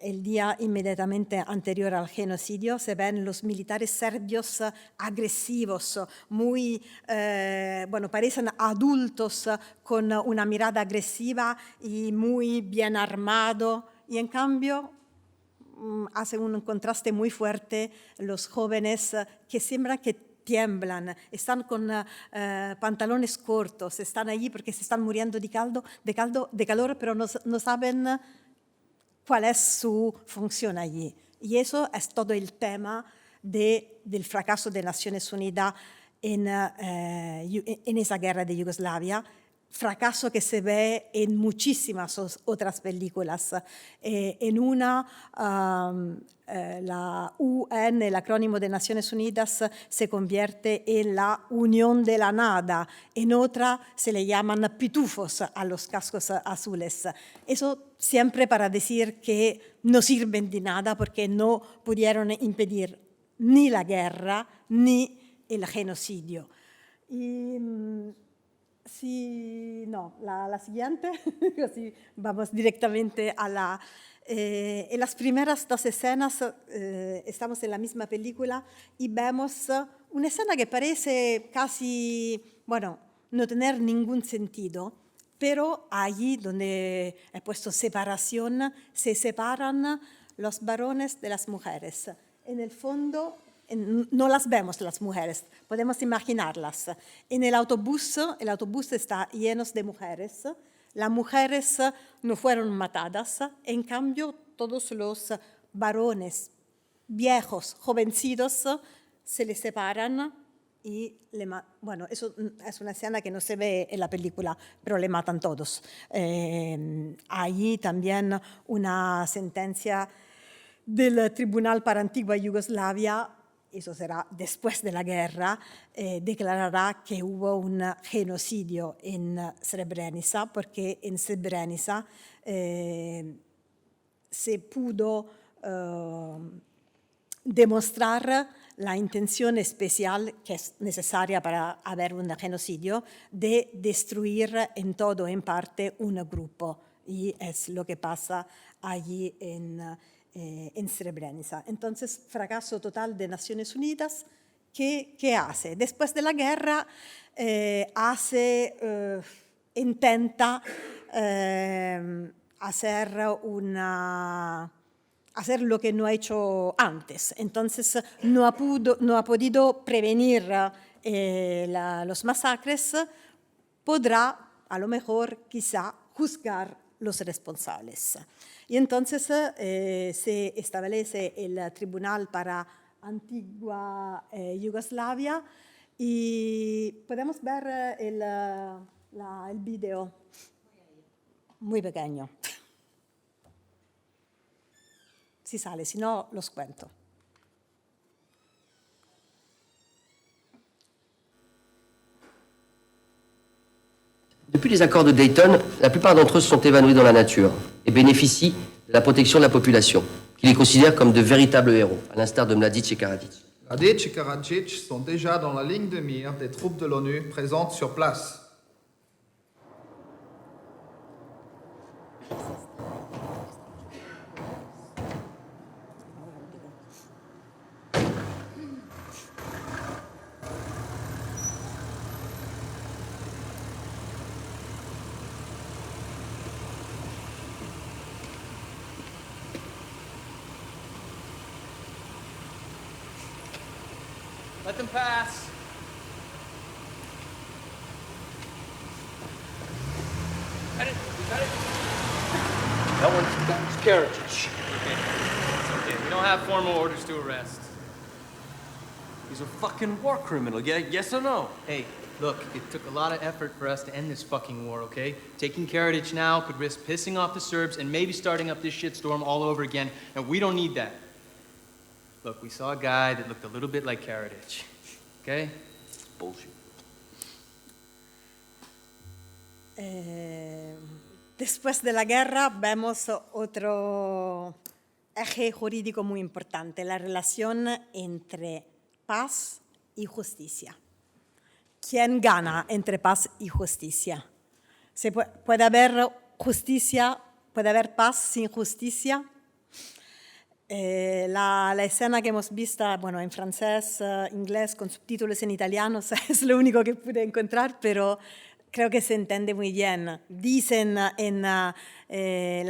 el día inmediatamente anterior al genocidio, se ven los militares serbios agresivos, muy, parecen adultos con una mirada agresiva y muy bien armado, y en cambio hace un contraste muy fuerte los jóvenes que siembran que tiemblan, están con pantalones cortos, están allí porque se están muriendo de calor, pero no saben cuál es su función allí. Y eso es todo el tema del fracaso de Naciones Unidas en esa guerra de Yugoslavia, fracaso que se ve en muchísimas otras películas. En una, la UN, el acrónimo de Naciones Unidas, se convierte en la Unión de la Nada. En otra se le llaman pitufos a los cascos azules. Eso siempre para decir que no sirven de nada porque no pudieron impedir ni la guerra ni el genocidio. La siguiente, así vamos directamente a la... en las primeras 2 escenas estamos en la misma película y vemos una escena que parece casi, no tener ningún sentido, pero allí donde he puesto separación, se separan los varones de las mujeres. En el fondo... no las vemos las mujeres, podemos imaginarlas. En el autobús está lleno de mujeres. Las mujeres no fueron matadas, en cambio todos los varones viejos, jovencitos, se les separan y eso es una escena que no se ve en la película, pero le matan todos. Allí también una sentencia del Tribunal para Antigua Yugoslavia, eso será después de la guerra, declarará que hubo un genocidio en Srebrenica, porque en Srebrenica se pudo demostrar la intención especial que es necesaria para haber un genocidio de destruir en todo o en parte un grupo. y es lo que pasa allí en Srebrenica. Entonces, fracaso total de Naciones Unidas. ¿Qué hace? Después de la guerra intenta hacer lo que no ha hecho antes. Entonces no ha podido prevenir los masacres, podrá a lo mejor quizá juzgar los responsables. Y entonces se establece el Tribunal para Antigua Yugoslavia y podemos ver el video muy pequeño. Si sale, si no, los cuento. Depuis les accords de Dayton, la plupart d'entre eux se sont évanouis dans la nature et bénéficient de la protection de la population, qui les considère comme de véritables héros, à l'instar de Mladic et Karadzic. Mladic et Karadzic sont déjà dans la ligne de mire des troupes de l'ONU présentes sur place. Let them pass. Got it. That one's Karadzic. Okay, we don't have formal orders to arrest. He's a fucking war criminal, yes or no? Hey, look, it took a lot of effort for us to end this fucking war, okay? Taking Karadzic now could risk pissing off the Serbs and maybe starting up this shitstorm all over again, and we don't need that. Look, we saw a guy that looked a little bit like Karadzic, okay? It's bullshit. Después de la guerra vemos otro eje jurídico muy importante, la relación entre paz y justicia. ¿Quién gana entre paz y justicia? ¿Puede haber justicia, puede haber paz sin justicia? La escena que hemos visto, bueno, en francés, inglés, con subtítulos en italiano, es lo único que pude encontrar, pero creo que se entiende muy bien. Dicen en la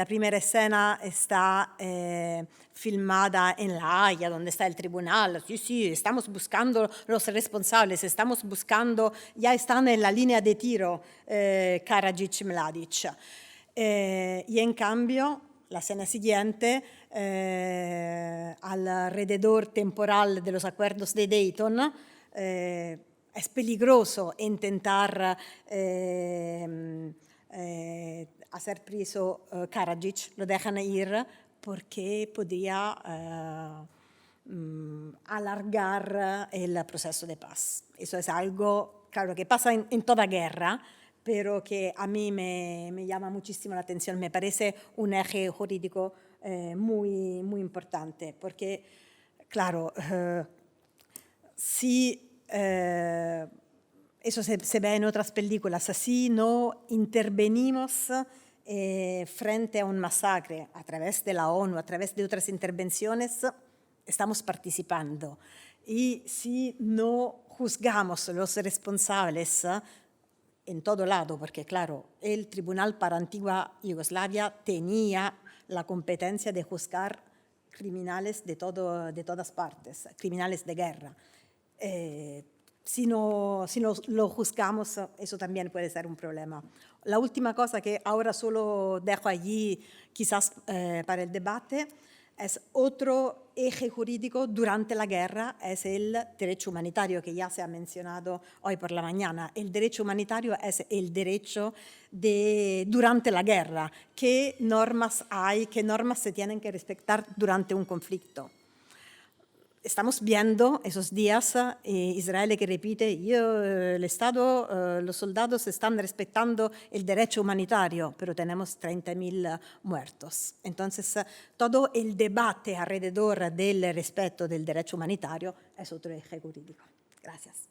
primera escena está filmada en La Haya, donde está el tribunal. Sí, estamos buscando los responsables, estamos buscando, ya están en la línea de tiro Karadzic y Mladic. Y en cambio, la escena siguiente, alrededor temporal de los acuerdos de Dayton, es peligroso intentar hacer preso Karadzic, lo dejan ir porque podría alargar el proceso de paz. Eso es algo, claro, que pasa en toda guerra, pero que a mí me llama muchísimo la atención, me parece un eje jurídico muy, muy importante, porque, claro, si eso se ve en otras películas, si no intervenimos frente a un masacre a través de la ONU, a través de otras intervenciones, estamos participando. Y si no juzgamos los responsables en todo lado, porque claro, el Tribunal para Antigua Yugoslavia tenía la competencia de juzgar criminales de todas partes, criminales de guerra. Si no lo juzgamos, eso también puede ser un problema. La última cosa que ahora solo dejo allí, quizás para el debate, es otro eje jurídico durante la guerra, es el derecho humanitario, que ya se ha mencionado hoy por la mañana. El derecho humanitario es el derecho durante la guerra. ¿Qué normas hay? ¿Qué normas se tienen que respetar durante un conflicto? Estamos viendo esos días Israel que repite, el Estado, los soldados están respetando el derecho humanitario, pero tenemos 30.000 muertos. Entonces, todo el debate alrededor del respeto del derecho humanitario es otro eje jurídico. Gracias.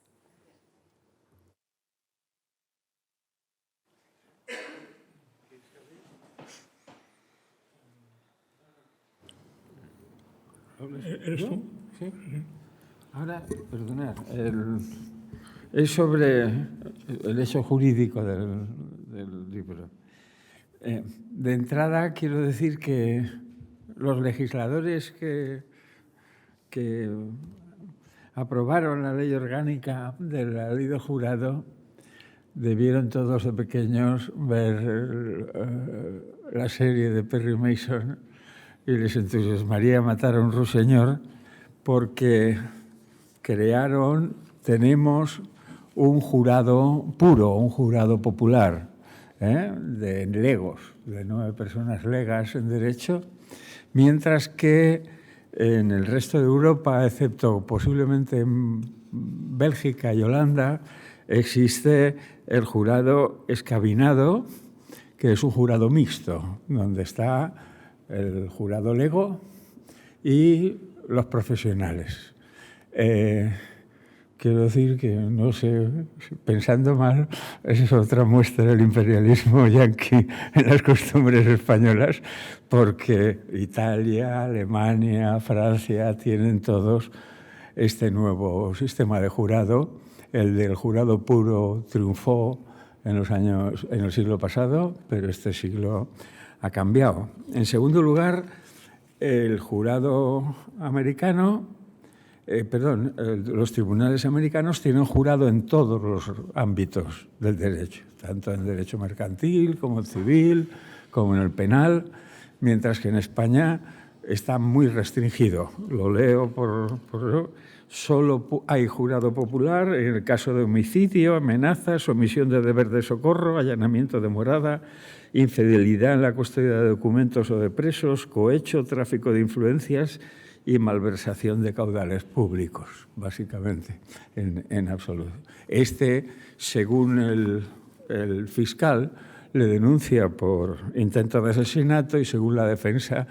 ¿Eres tú? Sí. Ahora, perdonad, es sobre el hecho jurídico del libro. De entrada, quiero decir que los legisladores que aprobaron la ley orgánica de la ley del jurado debieron todos de pequeños ver la serie de Perry Mason y les entusiasmaría matar a un ruiseñor porque tenemos un jurado puro, un jurado popular, de legos, de 9 personas legas en derecho, mientras que en el resto de Europa, excepto posiblemente en Bélgica y Holanda, existe el jurado escabinado, que es un jurado mixto, donde está el jurado lego y los profesionales. Quiero decir que, no sé, pensando mal, es otra muestra del imperialismo yanqui en las costumbres españolas, porque Italia, Alemania, Francia tienen todos este nuevo sistema de jurado. El del jurado puro triunfó en el siglo pasado, pero este siglo ha cambiado. En segundo lugar, el jurado americano, los tribunales americanos tienen jurado en todos los ámbitos del derecho, tanto en derecho mercantil como en civil, como en el penal, mientras que en España está muy restringido. Lo leo solo hay jurado popular en el caso de homicidio, amenazas, omisión de deber de socorro, allanamiento de morada, infidelidad en la custodia de documentos o de presos, cohecho, tráfico de influencias y malversación de caudales públicos, básicamente, en absoluto. Según el fiscal, le denuncia por intento de asesinato y, según la defensa,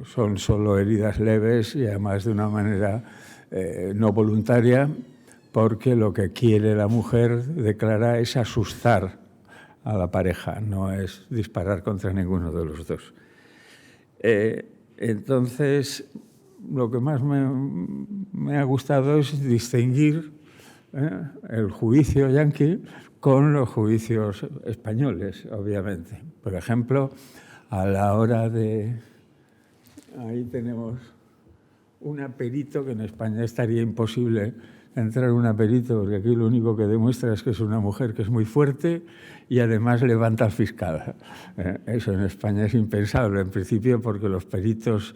son solo heridas leves y además de una manera no voluntaria, porque lo que quiere la mujer, declara, es asustar a la pareja, no es disparar contra ninguno de los dos. Entonces, lo que más me ha gustado es distinguir el juicio yanqui con los juicios españoles, obviamente. Por ejemplo, a la hora de... Ahí tenemos un aperito, que en España estaría imposible entrar un aperito, porque aquí lo único que demuestra es que es una mujer que es muy fuerte y además levanta al fiscal. Eso en España es impensable, en principio, porque los peritos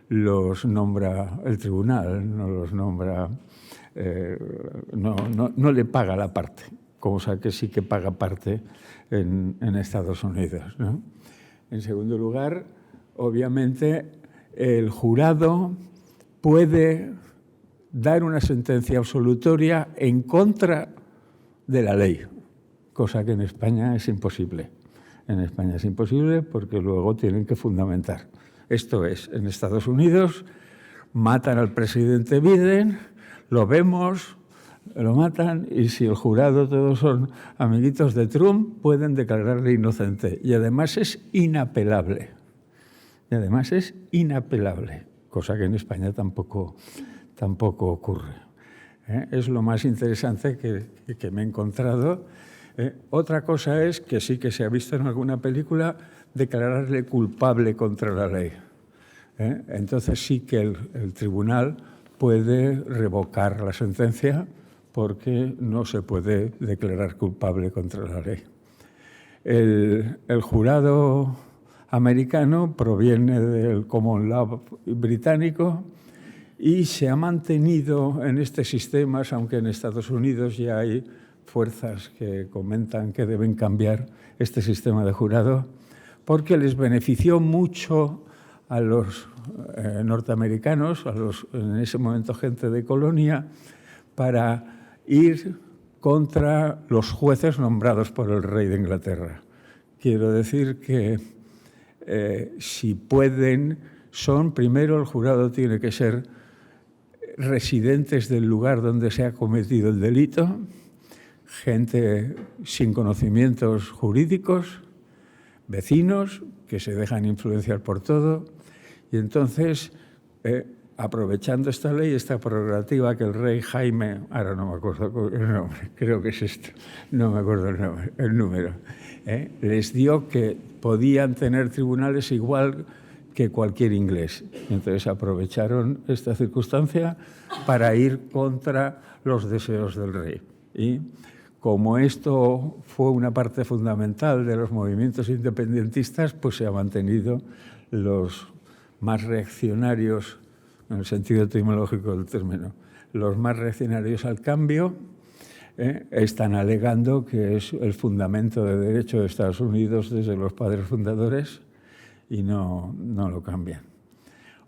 los nombra el tribunal, no los nombra... no le paga la parte, cosa que sí que paga parte en Estados Unidos, ¿no? En segundo lugar, obviamente, el jurado puede dar una sentencia absolutoria en contra de la ley, cosa que en España es imposible. En España es imposible porque luego tienen que fundamentar. Esto es, en Estados Unidos matan al presidente Biden, lo vemos, lo matan, y si el jurado todos son amiguitos de Trump, pueden declararle inocente. Y además es inapelable. Cosa que en España tampoco ocurre. Es lo más interesante que me he encontrado. Otra cosa es que sí que se ha visto en alguna película declararle culpable contra la ley. Entonces sí que el tribunal puede revocar la sentencia porque no se puede declarar culpable contra la ley. El jurado americano proviene del common law británico y se ha mantenido en este sistema, aunque en Estados Unidos ya hay fuerzas que comentan que deben cambiar este sistema de jurado, porque les benefició mucho a los norteamericanos, en ese momento gente de colonia, para ir contra los jueces nombrados por el rey de Inglaterra. Quiero decir que si pueden, primero el jurado tiene que ser residentes del lugar donde se ha cometido el delito, gente sin conocimientos jurídicos, vecinos que se dejan influenciar por todo, Y entonces, aprovechando esta ley, esta prerrogativa que el rey Jaime, ahora no me acuerdo el nombre, creo que es esto, no me acuerdo el número, les dio que podían tener tribunales igual que cualquier inglés. Entonces aprovecharon esta circunstancia para ir contra los deseos del rey. Y como esto fue una parte fundamental de los movimientos independentistas, pues se han mantenido los más reaccionarios, en el sentido etimológico del término, los más reaccionarios al cambio, están alegando que es el fundamento de derecho de Estados Unidos desde los padres fundadores y no lo cambian.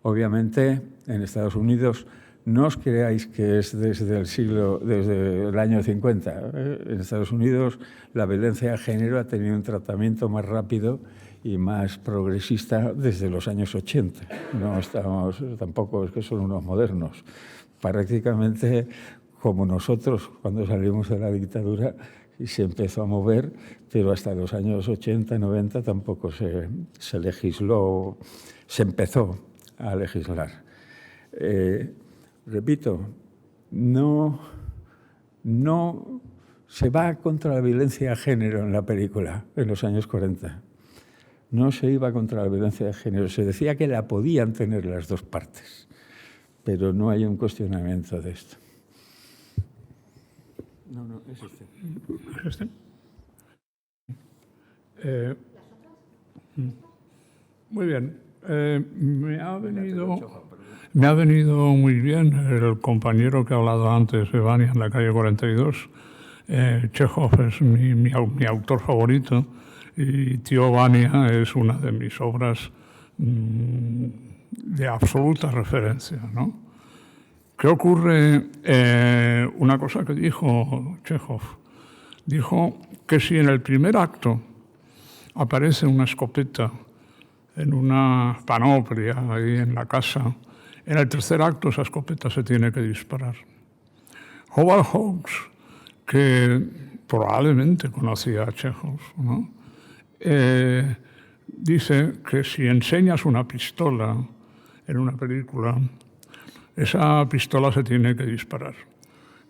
Obviamente, en Estados Unidos, no os creáis que es desde el año 50. En Estados Unidos, la violencia de género ha tenido un tratamiento más rápido y más progresista desde los años 80. No estamos, tampoco es que son unos modernos. Prácticamente como nosotros, cuando salimos de la dictadura, se empezó a mover, pero hasta los años 80, 90 tampoco se legisló, se empezó a legislar. Repito, no se va contra la violencia de género en la película, en los años 40. No se iba contra la violencia de género. Se decía que la podían tener las dos partes, pero no hay un cuestionamiento de esto. No, es este. ¿Es este? Muy bien. Me ha venido muy bien el compañero que ha hablado antes de Vania en la calle 42. Chekhov es mi autor favorito y Tío Vania es una de mis obras de absoluta referencia, ¿no? ¿Qué ocurre? Una cosa que dijo Chekhov. Dijo que si en el primer acto aparece una escopeta en una panoplia ahí en la casa, en el tercer acto esa escopeta se tiene que disparar. Howard Hawks, que probablemente conocía a Chekhov, ¿no? Dice que si enseñas una pistola en una película, esa pistola se tiene que disparar.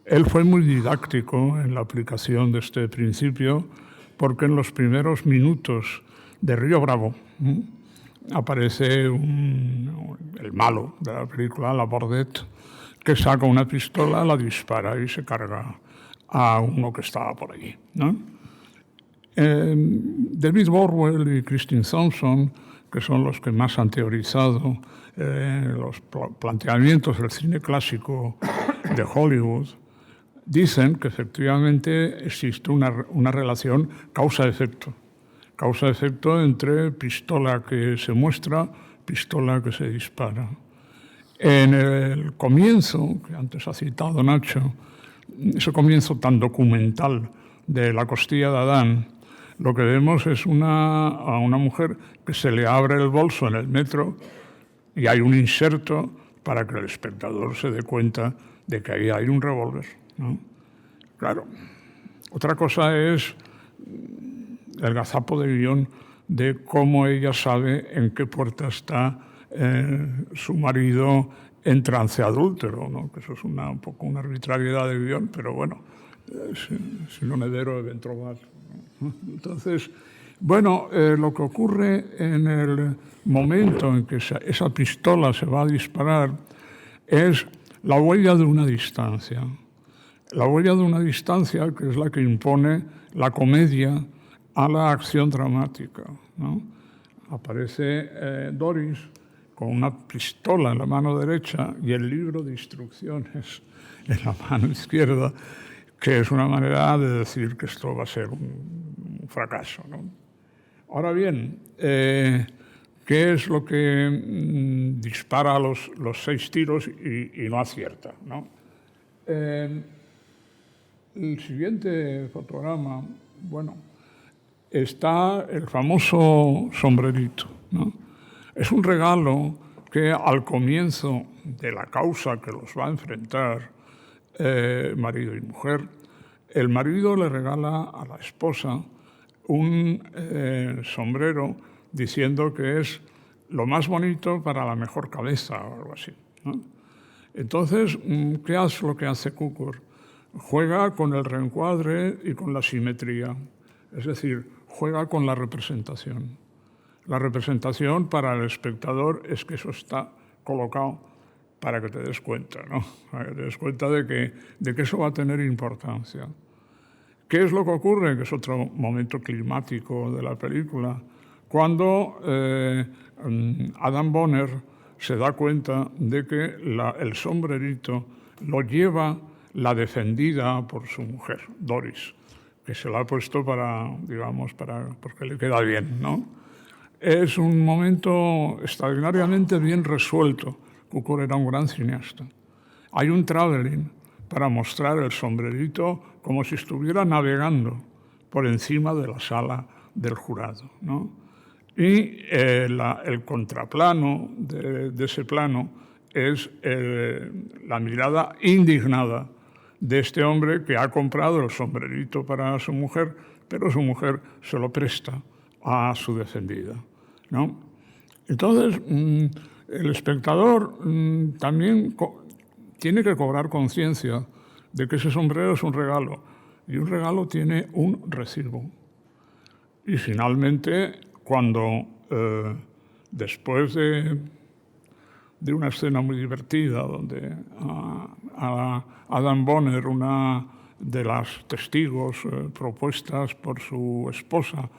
Él fue muy didáctico en la aplicación de este principio porque en los primeros minutos de Río Bravo aparece el malo de la película, Labordette, que saca una pistola, la dispara y se carga a uno que estaba por allí, ¿no? David Borwell y Christine Thompson, que son los que más han teorizado los planteamientos del cine clásico de Hollywood, dicen que efectivamente existe una relación causa-efecto. Causa-efecto entre pistola que se muestra, pistola que se dispara. En el comienzo, que antes ha citado Nacho, ese comienzo tan documental de La costilla de Adán, lo que vemos es a una mujer que se le abre el bolso en el metro y hay un inserto para que el espectador se dé cuenta de que ahí hay un revólver, ¿no? Claro. Otra cosa es el gazapo de guión de cómo ella sabe en qué puerta está su marido en trance adúltero, ¿no? Que eso es un poco una arbitrariedad de guión, pero bueno, si non è vero è ben trovato. Entonces, bueno, lo que ocurre en el momento en que esa pistola se va a disparar es la huella de una distancia. La huella de una distancia que es la que impone la comedia a la acción dramática, ¿no? Aparece Doris con una pistola en la mano derecha y el libro de instrucciones en la mano izquierda, que es una manera de decir que esto va a ser un fracaso, ¿no? Ahora bien, ¿qué es lo que dispara los 6 tiros y no acierta, ¿no? El siguiente fotograma, bueno, está el famoso sombrerito, ¿no? Es un regalo que al comienzo de la causa que los va a enfrentar marido y mujer, el marido le regala a la esposa un sombrero diciendo que es lo más bonito para la mejor cabeza o algo así, ¿no? Entonces, ¿qué es lo que hace Cukor? Juega con el reencuadre y con la simetría, es decir, juega con la representación. La representación para el espectador es que eso está colocado para que te des cuenta, ¿no? Para que te des cuenta de que eso va a tener importancia. ¿Qué es lo que ocurre? Que es otro momento climático de la película, cuando Adam Bonner se da cuenta de que el sombrerito lo lleva la defendida por su mujer, Doris, que se la ha puesto porque le queda bien, ¿no? Es un momento extraordinariamente bien resuelto. Cukor era un gran cineasta. Hay un traveling para mostrar el sombrerito como si estuviera navegando por encima de la sala del jurado, ¿no? Y el contraplano de ese plano es la mirada indignada de este hombre que ha comprado el sombrerito para su mujer, pero su mujer se lo presta a su defendida, ¿no? Entonces, el espectador también tiene que cobrar conciencia de que ese sombrero es un regalo, y un regalo tiene un recibo. Y finalmente, cuando después de una escena muy divertida donde a Adam Bonner, una de las testigos propuestas por su esposa,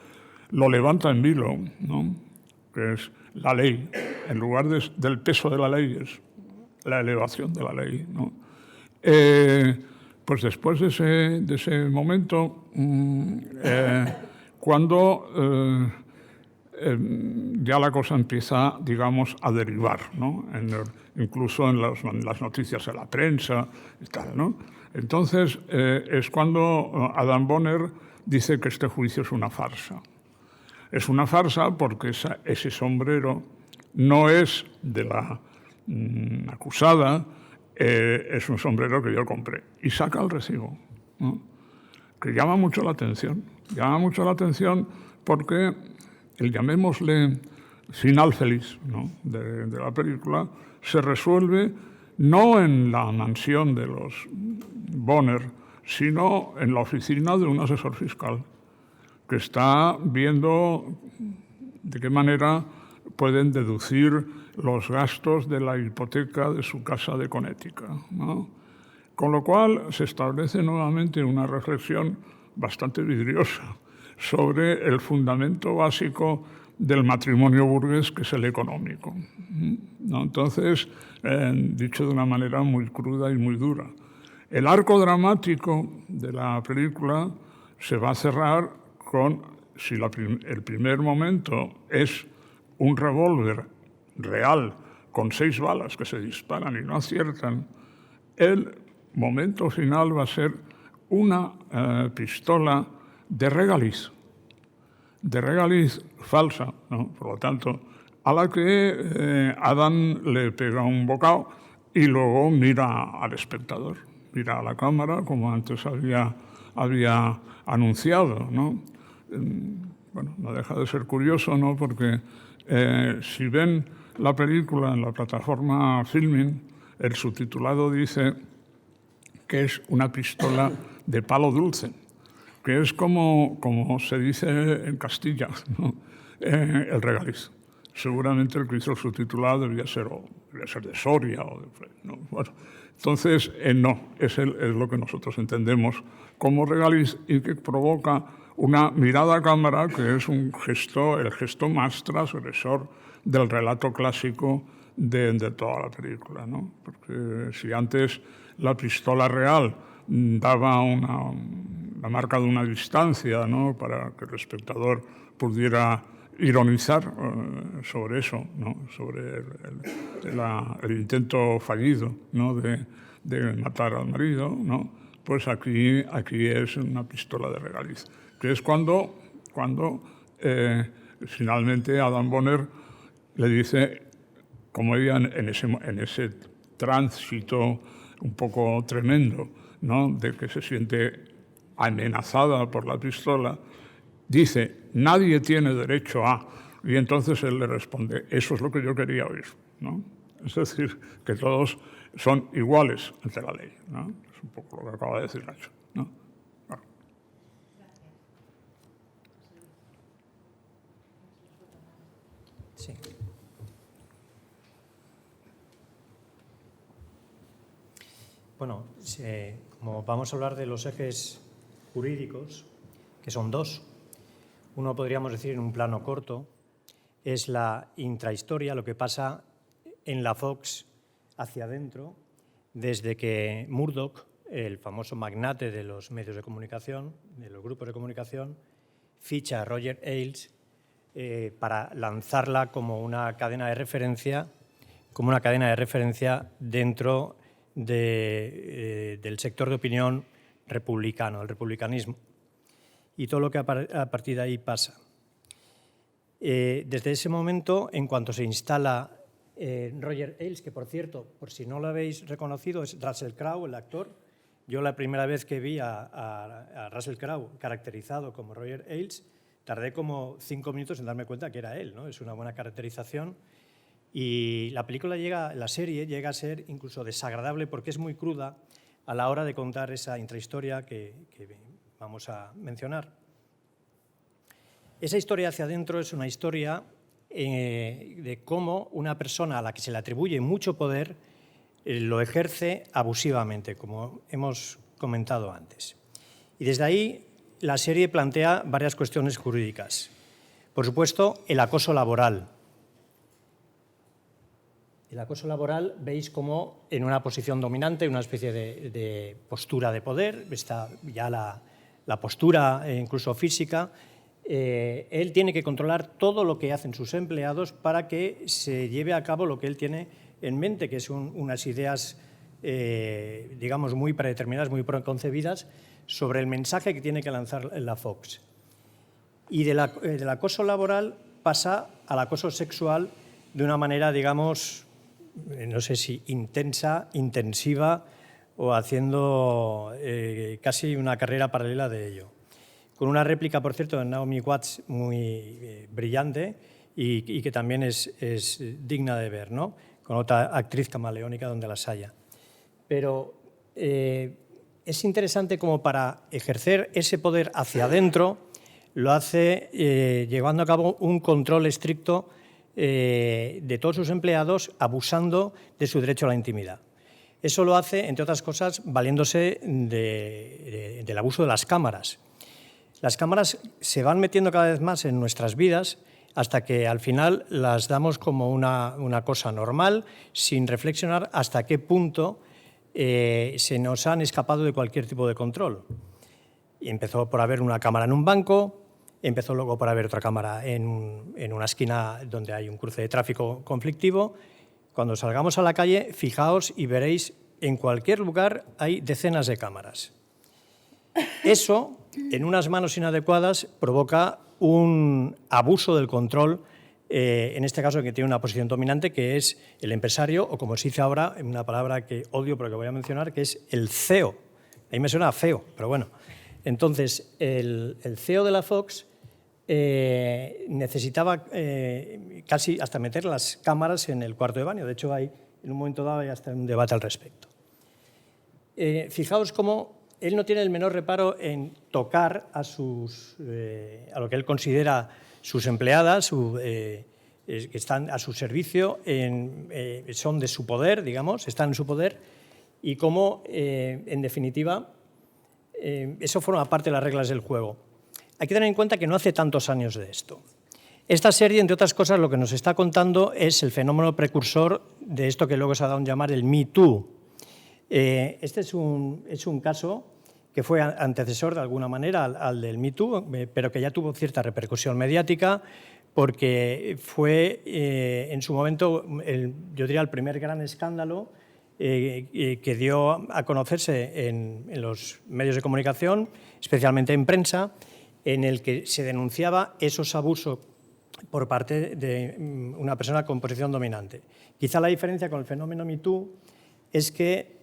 lo levanta en vilo, ¿no? Que es la ley, en lugar del peso de la ley es la elevación de la ley, ¿no? Pues después de ese momento, cuando ya la cosa empieza, digamos, a derivar, ¿no? Incluso en las noticias de la prensa y tal, ¿no? Entonces es cuando Adam Bonner dice que este juicio es una farsa. Es una farsa porque ese sombrero no es de la acusada, es un sombrero que yo compré. Y saca el recibo, ¿no? Que llama mucho la atención. Llama mucho la atención porque llamémosle final feliz, ¿no? de la película se resuelve no en la mansión de los Bonner, sino en la oficina de un asesor fiscal que está viendo de qué manera pueden deducir los gastos de la hipoteca de su casa de Connecticut, ¿no? Con lo cual se establece nuevamente una reflexión bastante vidriosa sobre el fundamento básico del matrimonio burgués, que es el económico, ¿no? Entonces, dicho de una manera muy cruda y muy dura. El arco dramático de la película se va a cerrar con, si el primer momento es un revólver real con 6 balas que se disparan y no aciertan, el momento final va a ser una pistola de regaliz falsa, ¿no? Por lo tanto, a la que Adam le pega un bocado y luego mira al espectador, mira a la cámara, como antes había anunciado, ¿no? Bueno, no deja de ser curioso, ¿no? Porque si ven la película en la plataforma Filmin, el subtitulado dice que es una pistola de palo dulce, que es como se dice en Castilla, ¿no? El regaliz. Seguramente el que hizo el subtitulado debía ser de Soria, ¿no? Bueno, entonces no, es lo que nosotros entendemos como regaliz y que provoca una mirada a cámara que es el gesto más transgresor del relato clásico de toda la película, ¿no? Porque si antes la pistola real daba la marca de una distancia, ¿no? Para que el espectador pudiera ironizar sobre eso, ¿no? Sobre el intento fallido, ¿no? de matar al marido, ¿no? Pues aquí es una pistola de regaliz, que es cuando finalmente Adam Bonner le dice, como ella en ese tránsito un poco tremendo, ¿no? De que se siente amenazada por la pistola, dice, nadie tiene derecho a Y entonces él le responde, eso es lo que yo quería oír, ¿no? Es decir, que todos son iguales ante la ley, ¿no? Es un poco lo que acaba de decir Nacho, ¿no? Claro. Sí. Bueno, como vamos a hablar de los ejes jurídicos, que son dos, uno podríamos decir en un plano corto, es la intrahistoria, lo que pasa en la Fox hacia adentro, desde que Murdoch, el famoso magnate de los medios de comunicación, de los grupos de comunicación, ficha a Roger Ailes para lanzarla como una cadena de referencia, dentro del sector de opinión republicano, el republicanismo, y todo lo que a partir de ahí pasa. Desde ese momento, en cuanto se instala Roger Ailes, que por cierto, por si no lo habéis reconocido, es Russell Crowe, el actor. Yo la primera vez que vi a Russell Crowe caracterizado como Roger Ailes, tardé como 5 minutos en darme cuenta que era él, ¿no? Es una buena caracterización. Y la serie llega a ser incluso desagradable porque es muy cruda a la hora de contar esa intrahistoria que vamos a mencionar. Esa historia hacia adentro es una historia de cómo una persona a la que se le atribuye mucho poder lo ejerce abusivamente, como hemos comentado antes. Y desde ahí la serie plantea varias cuestiones jurídicas. Por supuesto, el acoso laboral. El acoso laboral, veis como en una posición dominante, una especie de postura de poder, está ya la postura incluso física. Él tiene que controlar todo lo que hacen sus empleados para que se lleve a cabo lo que él tiene en mente, que son unas ideas, digamos, muy predeterminadas, muy preconcebidas, sobre el mensaje que tiene que lanzar la Fox. Y del acoso laboral pasa al acoso sexual de una manera, digamos, no sé si intensiva o haciendo casi una carrera paralela de ello. Con una réplica, por cierto, de Naomi Watts muy brillante y que también es digna de ver, ¿no? Con otra actriz camaleónica donde las haya. Pero es interesante como para ejercer ese poder hacia adentro, lo hace llevando a cabo un control estricto de todos sus empleados, abusando de su derecho a la intimidad. Eso lo hace, entre otras cosas, valiéndose del abuso de las cámaras. Las cámaras se van metiendo cada vez más en nuestras vidas hasta que al final las damos como una cosa normal, sin reflexionar hasta qué punto se nos han escapado de cualquier tipo de control. Y empezó por haber una cámara en un banco, empezó luego por haber otra cámara en una esquina donde hay un cruce de tráfico conflictivo. Cuando salgamos a la calle, fijaos y veréis, en cualquier lugar hay decenas de cámaras. Eso, en unas manos inadecuadas, provoca un abuso del control, en este caso que tiene una posición dominante, que es el empresario, o como se dice ahora, en una palabra que odio pero que voy a mencionar, que es el CEO. A mí me suena feo, pero bueno. Entonces, el CEO de la Fox necesitaba casi hasta meter las cámaras en el cuarto de baño. De hecho, en un momento dado hay hasta un debate al respecto. Fijaos cómo él no tiene el menor reparo en tocar a lo que él considera sus empleadas, que están a su servicio, son de su poder, digamos, están en su poder, y cómo, en definitiva, eso forma parte de las reglas del juego. Hay que tener en cuenta que no hace tantos años de esto. Esta serie, entre otras cosas, lo que nos está contando es el fenómeno precursor de esto que luego se ha dado a llamar el Me Too. Este es un caso que fue antecesor de alguna manera al del Me Too, pero que ya tuvo cierta repercusión mediática porque fue en su momento, yo diría, el primer gran escándalo que dio a conocerse en los medios de comunicación, especialmente en prensa, en el que se denunciaba esos abusos por parte de una persona con posición dominante. Quizá la diferencia con el fenómeno Me Too es que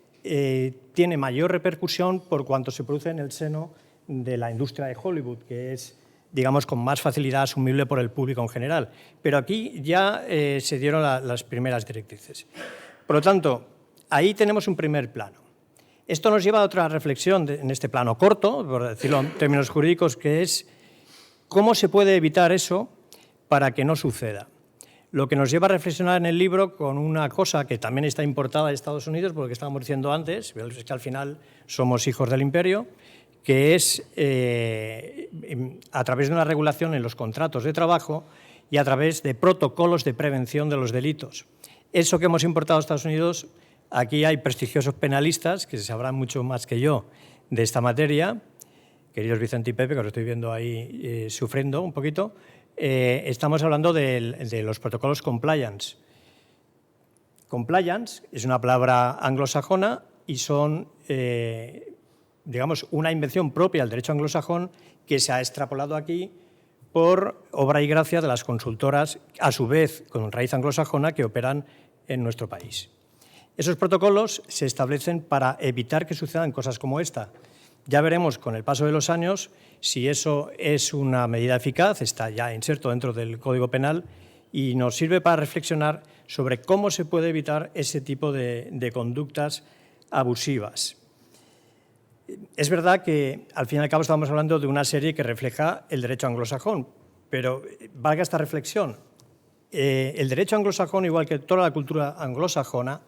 tiene mayor repercusión por cuanto se produce en el seno de la industria de Hollywood, que es digamos, con más facilidad asumible por el público en general. Pero aquí ya se dieron las primeras directrices. Por lo tanto, ahí tenemos un primer plano. Esto nos lleva a otra reflexión en este plano corto, por decirlo en términos jurídicos, que es cómo se puede evitar eso para que no suceda. Lo que nos lleva a reflexionar en el libro con una cosa que también está importada de Estados Unidos, porque estábamos diciendo antes, es que al final somos hijos del imperio, que es a través de una regulación en los contratos de trabajo y a través de protocolos de prevención de los delitos. Eso que hemos importado a Estados Unidos, aquí hay prestigiosos penalistas que sabrán mucho más que yo de esta materia, queridos Vicente y Pepe, que os estoy viendo ahí sufriendo un poquito. Estamos hablando de los protocolos compliance. Compliance es una palabra anglosajona y son, digamos, una invención propia del derecho anglosajón que se ha extrapolado aquí por obra y gracia de las consultoras, a su vez con raíz anglosajona, que operan en nuestro país. Esos protocolos se establecen para evitar que sucedan cosas como esta. Ya veremos con el paso de los años si eso es una medida eficaz, está ya inserto dentro del Código Penal y nos sirve para reflexionar sobre cómo se puede evitar ese tipo de conductas abusivas. Es verdad que al fin y al cabo estamos hablando de una serie que refleja el derecho anglosajón, pero valga esta reflexión. El derecho anglosajón, igual que toda la cultura anglosajona,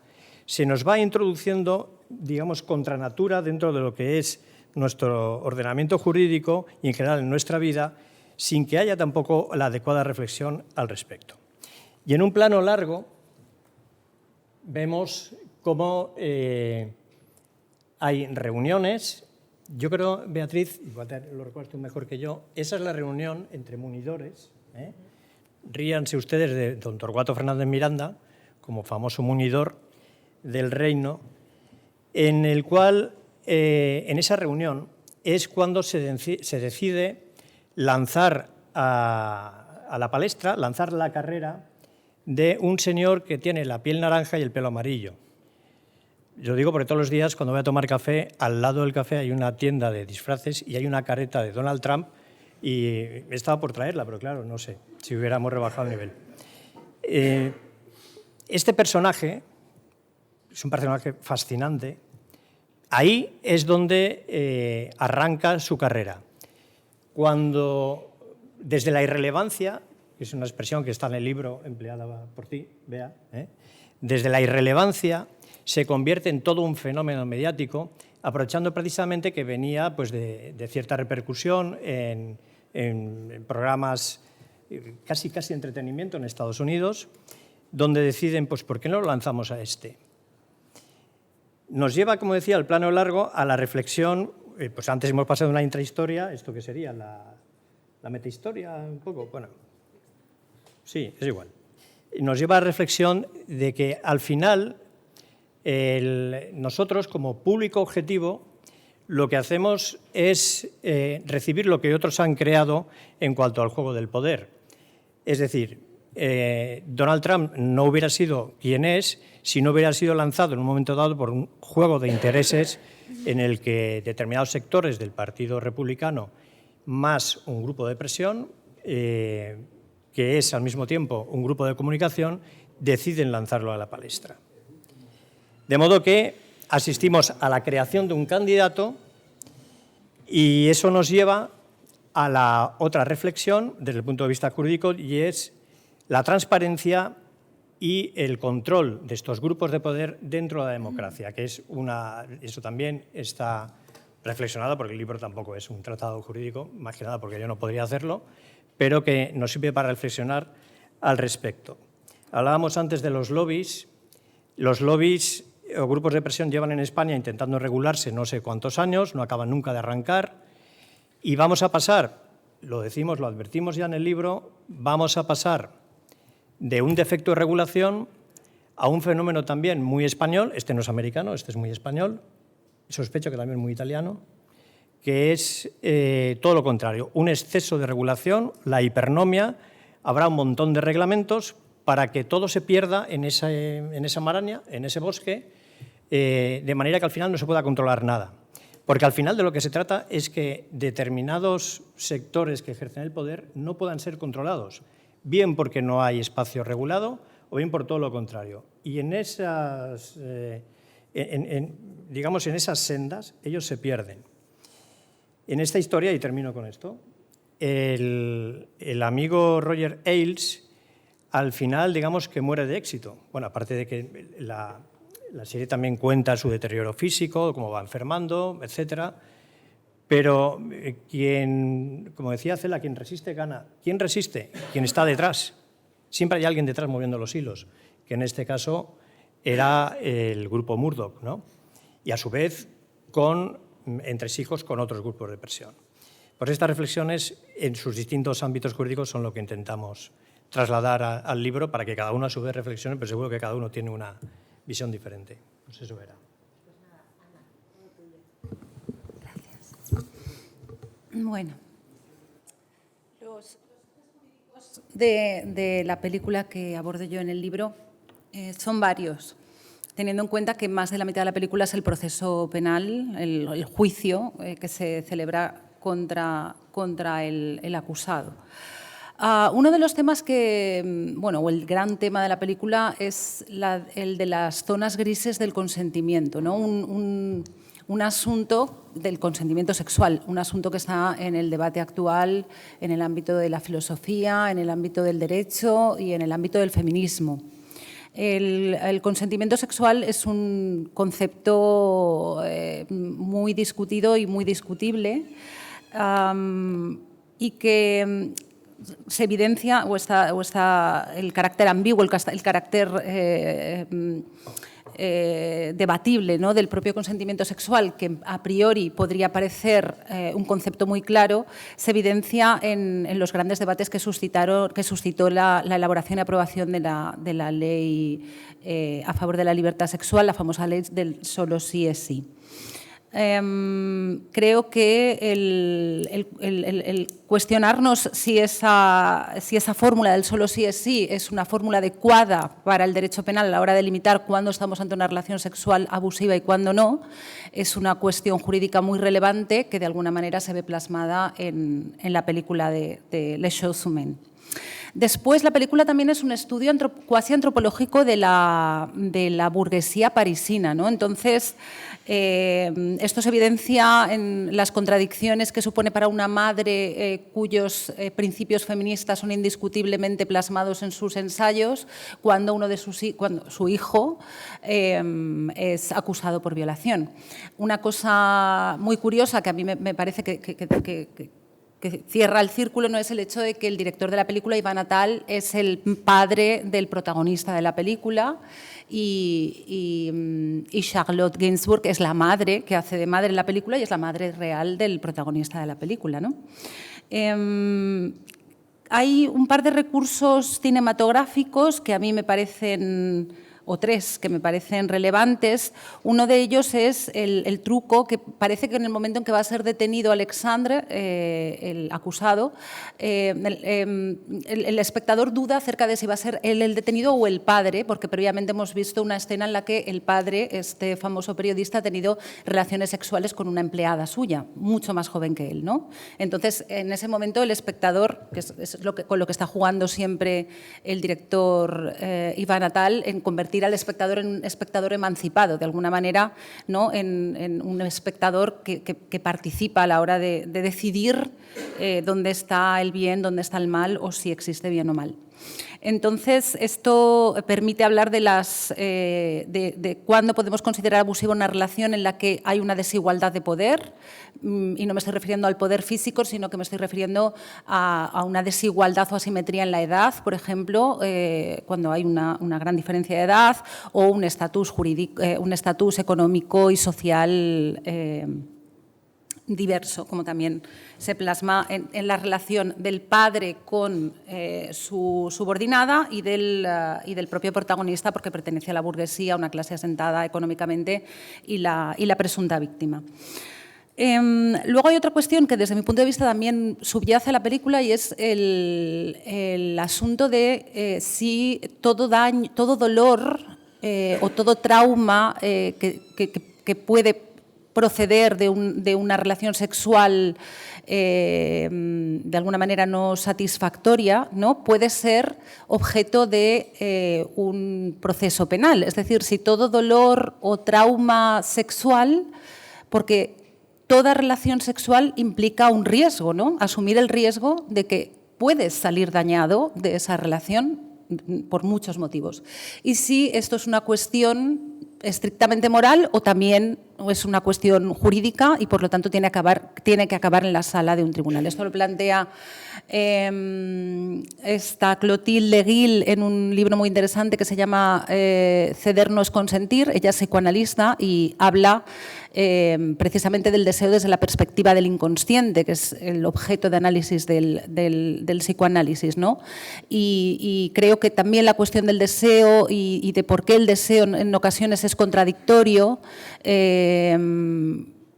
se nos va introduciendo, digamos, contra natura dentro de lo que es nuestro ordenamiento jurídico y en general en nuestra vida, sin que haya tampoco la adecuada reflexión al respecto. Y en un plano largo vemos cómo hay reuniones. Yo creo, Beatriz, igual lo recuerdas tú mejor que yo, esa es la reunión entre munidores. Ríanse ustedes de don Torcuato Fernández Miranda, como famoso munidor del reino, en el cual en esa reunión es cuando se decide lanzar a la palestra, lanzar la carrera de un señor que tiene la piel naranja y el pelo amarillo. Yo digo porque todos los días cuando voy a tomar café, al lado del café hay una tienda de disfraces y hay una careta de Donald Trump y estaba por traerla, pero claro, no sé si hubiéramos rebajado el nivel. Este personaje es un personaje fascinante. Ahí es donde arranca su carrera. Cuando, desde la irrelevancia, que es una expresión que está en el libro empleada por ti, Bea, desde la irrelevancia se convierte en todo un fenómeno mediático, aprovechando precisamente que venía pues, de cierta repercusión en programas casi entretenimiento en Estados Unidos, donde deciden, pues, ¿por qué no lo lanzamos a este? Nos lleva, como decía, al plano largo a la reflexión, pues antes hemos pasado de una intrahistoria, ¿esto qué sería? ¿La metahistoria un poco? Bueno, sí, es igual. Nos lleva a la reflexión de que al final nosotros como público objetivo lo que hacemos es recibir lo que otros han creado en cuanto al juego del poder. Es decir, Donald Trump no hubiera sido quien es si no hubiera sido lanzado en un momento dado por un juego de intereses en el que determinados sectores del Partido Republicano más un grupo de presión, que es al mismo tiempo un grupo de comunicación, deciden lanzarlo a la palestra. De modo que asistimos a la creación de un candidato y eso nos lleva a la otra reflexión desde el punto de vista jurídico y es la transparencia y el control de estos grupos de poder dentro de la democracia, que es eso también está reflexionado, porque el libro tampoco es un tratado jurídico, más que nada porque yo no podría hacerlo, pero que nos sirve para reflexionar al respecto. Hablábamos antes de los lobbies. Los lobbies o grupos de presión llevan en España intentando regularse no sé cuántos años, no acaban nunca de arrancar, y vamos a pasar, lo decimos, lo advertimos ya en el libro, vamos a pasar de un defecto de regulación a un fenómeno también muy español, este no es americano, este es muy español, sospecho que también muy italiano, que es todo lo contrario, un exceso de regulación, la hipernomia, habrá un montón de reglamentos para que todo se pierda en esa maraña, en ese bosque, de manera que al final no se pueda controlar nada. Porque al final de lo que se trata es que determinados sectores que ejercen el poder no puedan ser controlados, bien porque no hay espacio regulado o bien por todo lo contrario. Y en esas, digamos, en esas sendas ellos se pierden. En esta historia, y termino con esto, el amigo Roger Ailes al final, digamos, que muere de éxito. Bueno, aparte de que la serie también cuenta su deterioro físico, cómo va enfermando, etcétera. Pero quien, como decía Cela, quien resiste gana. ¿Quién resiste? Quien está detrás. Siempre hay alguien detrás moviendo los hilos, que en este caso era el grupo Murdoch, ¿no? Y a su vez con entresijos con otros grupos de presión. Pues estas reflexiones en sus distintos ámbitos jurídicos son lo que intentamos trasladar al libro para que cada uno a su vez reflexione, pero seguro que cada uno tiene una visión diferente. Pues eso era. Gracias. Bueno, los de la película que abordo yo en el libro son varios, teniendo en cuenta que más de la mitad de la película es el proceso penal, el juicio que se celebra contra el acusado. Uno de los temas que, bueno, o el gran tema de la película es el de las zonas grises del consentimiento, ¿no? Un asunto del consentimiento sexual, un asunto que está en el debate actual, en el ámbito de la filosofía, en el ámbito del derecho y en el ámbito del feminismo. El consentimiento sexual es un concepto muy discutido y muy discutible y que se evidencia o está el carácter ambiguo, el carácter debatible, ¿no?, del propio consentimiento sexual, que a priori podría parecer un concepto muy claro, se evidencia en los grandes debates que suscitó la elaboración y aprobación de la ley a favor de la libertad sexual, la famosa ley del solo sí es sí. Creo que el cuestionarnos si esa fórmula del solo sí es sí es una fórmula adecuada para el derecho penal a la hora de limitar cuándo estamos ante una relación sexual abusiva y cuándo no, es una cuestión jurídica muy relevante que de alguna manera se ve plasmada en la película de Les Choses Humaines. Después, la película también es un estudio cuasi antropológico de la burguesía parisina, ¿no? Entonces, esto se evidencia en las contradicciones que supone para una madre cuyos principios feministas son indiscutiblemente plasmados en sus ensayos cuando cuando su hijo es acusado por violación. Una cosa muy curiosa que a mí me parece que cierra el círculo no es el hecho de que el director de la película, Iván Attal, es el padre del protagonista de la película y Charlotte Gainsbourg es la madre que hace de madre en la película y es la madre real del protagonista de la película, ¿no? Hay un par de recursos cinematográficos que a mí me parecen, o tres que me parecen relevantes. Uno de ellos es el truco que parece que en el momento en que va a ser detenido Alexandre, el acusado, el espectador duda acerca de si va a ser él el detenido o el padre, porque previamente hemos visto una escena en la que el padre, este famoso periodista, ha tenido relaciones sexuales con una empleada suya, mucho más joven que él, ¿no? Entonces, en ese momento el espectador, que es con lo que está jugando siempre el director Iván Attal, en convertir al espectador en un espectador emancipado, de alguna manera, ¿no?, en un espectador que participa a la hora de decidir dónde está el bien, dónde está el mal o si existe bien o mal. Entonces, esto permite hablar de cuándo podemos considerar abusiva una relación en la que hay una desigualdad de poder, y no me estoy refiriendo al poder físico, sino que me estoy refiriendo a una desigualdad o asimetría en la edad, por ejemplo, cuando hay una gran diferencia de edad o un estatus jurídico, un estatus económico y social diverso, como también se plasma en la relación del padre con su subordinada y del propio protagonista, porque pertenece a la burguesía, a una clase asentada económicamente, y la presunta víctima. Luego hay otra cuestión que desde mi punto de vista también subyace a la película y es el asunto de si todo daño, todo dolor o todo trauma que puede proceder de una relación sexual de alguna manera no satisfactoria, ¿no?, puede ser objeto de un proceso penal. Es decir, si todo dolor o trauma sexual, porque toda relación sexual implica un riesgo, ¿no?, asumir el riesgo de que puedes salir dañado de esa relación por muchos motivos. Y si esto es una cuestión estrictamente moral o también es una cuestión jurídica y por lo tanto tiene que acabar en la sala de un tribunal. Esto lo plantea esta Clotilde Guil en un libro muy interesante que se llama Ceder no es consentir. Ella es psicoanalista y habla precisamente del deseo desde la perspectiva del inconsciente, que es el objeto de análisis del psicoanálisis, ¿no? Y creo que también la cuestión del deseo y de por qué el deseo en ocasiones es contradictorio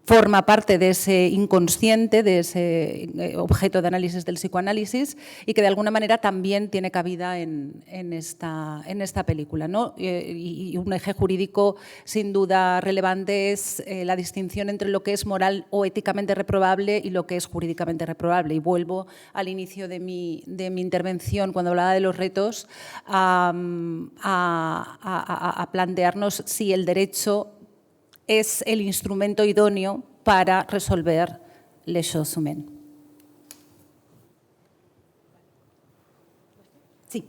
forma parte de ese inconsciente, de ese objeto de análisis del psicoanálisis y que de alguna manera también tiene cabida en esta película, ¿no? Y un eje jurídico sin duda relevante es la distinción entre lo que es moral o éticamente reprobable y lo que es jurídicamente reprobable. Y vuelvo al inicio de mi intervención cuando hablaba de los retos a plantearnos si el derecho es el instrumento idóneo para resolver les choses humaines. Sí.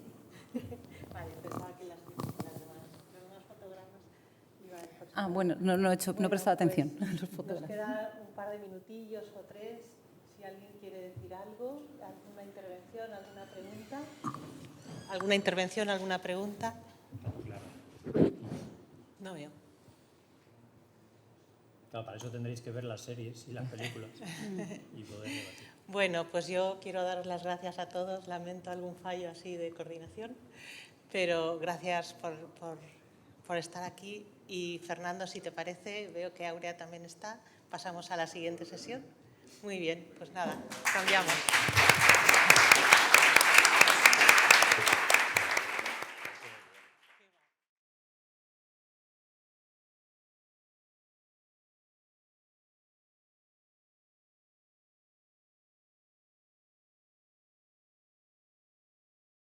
Ah, bueno, no he prestado atención a los fotógrafos. Nos queda un par de minutillos o tres. Si alguien quiere decir algo, alguna intervención, alguna pregunta. ¿Alguna intervención, alguna pregunta? No veo. Claro, para eso tendréis que ver las series y las películas y poder debatir. Bueno, pues yo quiero daros las gracias a todos. Lamento algún fallo así de coordinación, pero gracias por estar aquí. Y Fernando, si te parece, veo que Aurea también está. Pasamos a la siguiente sesión. Muy bien, pues nada, cambiamos.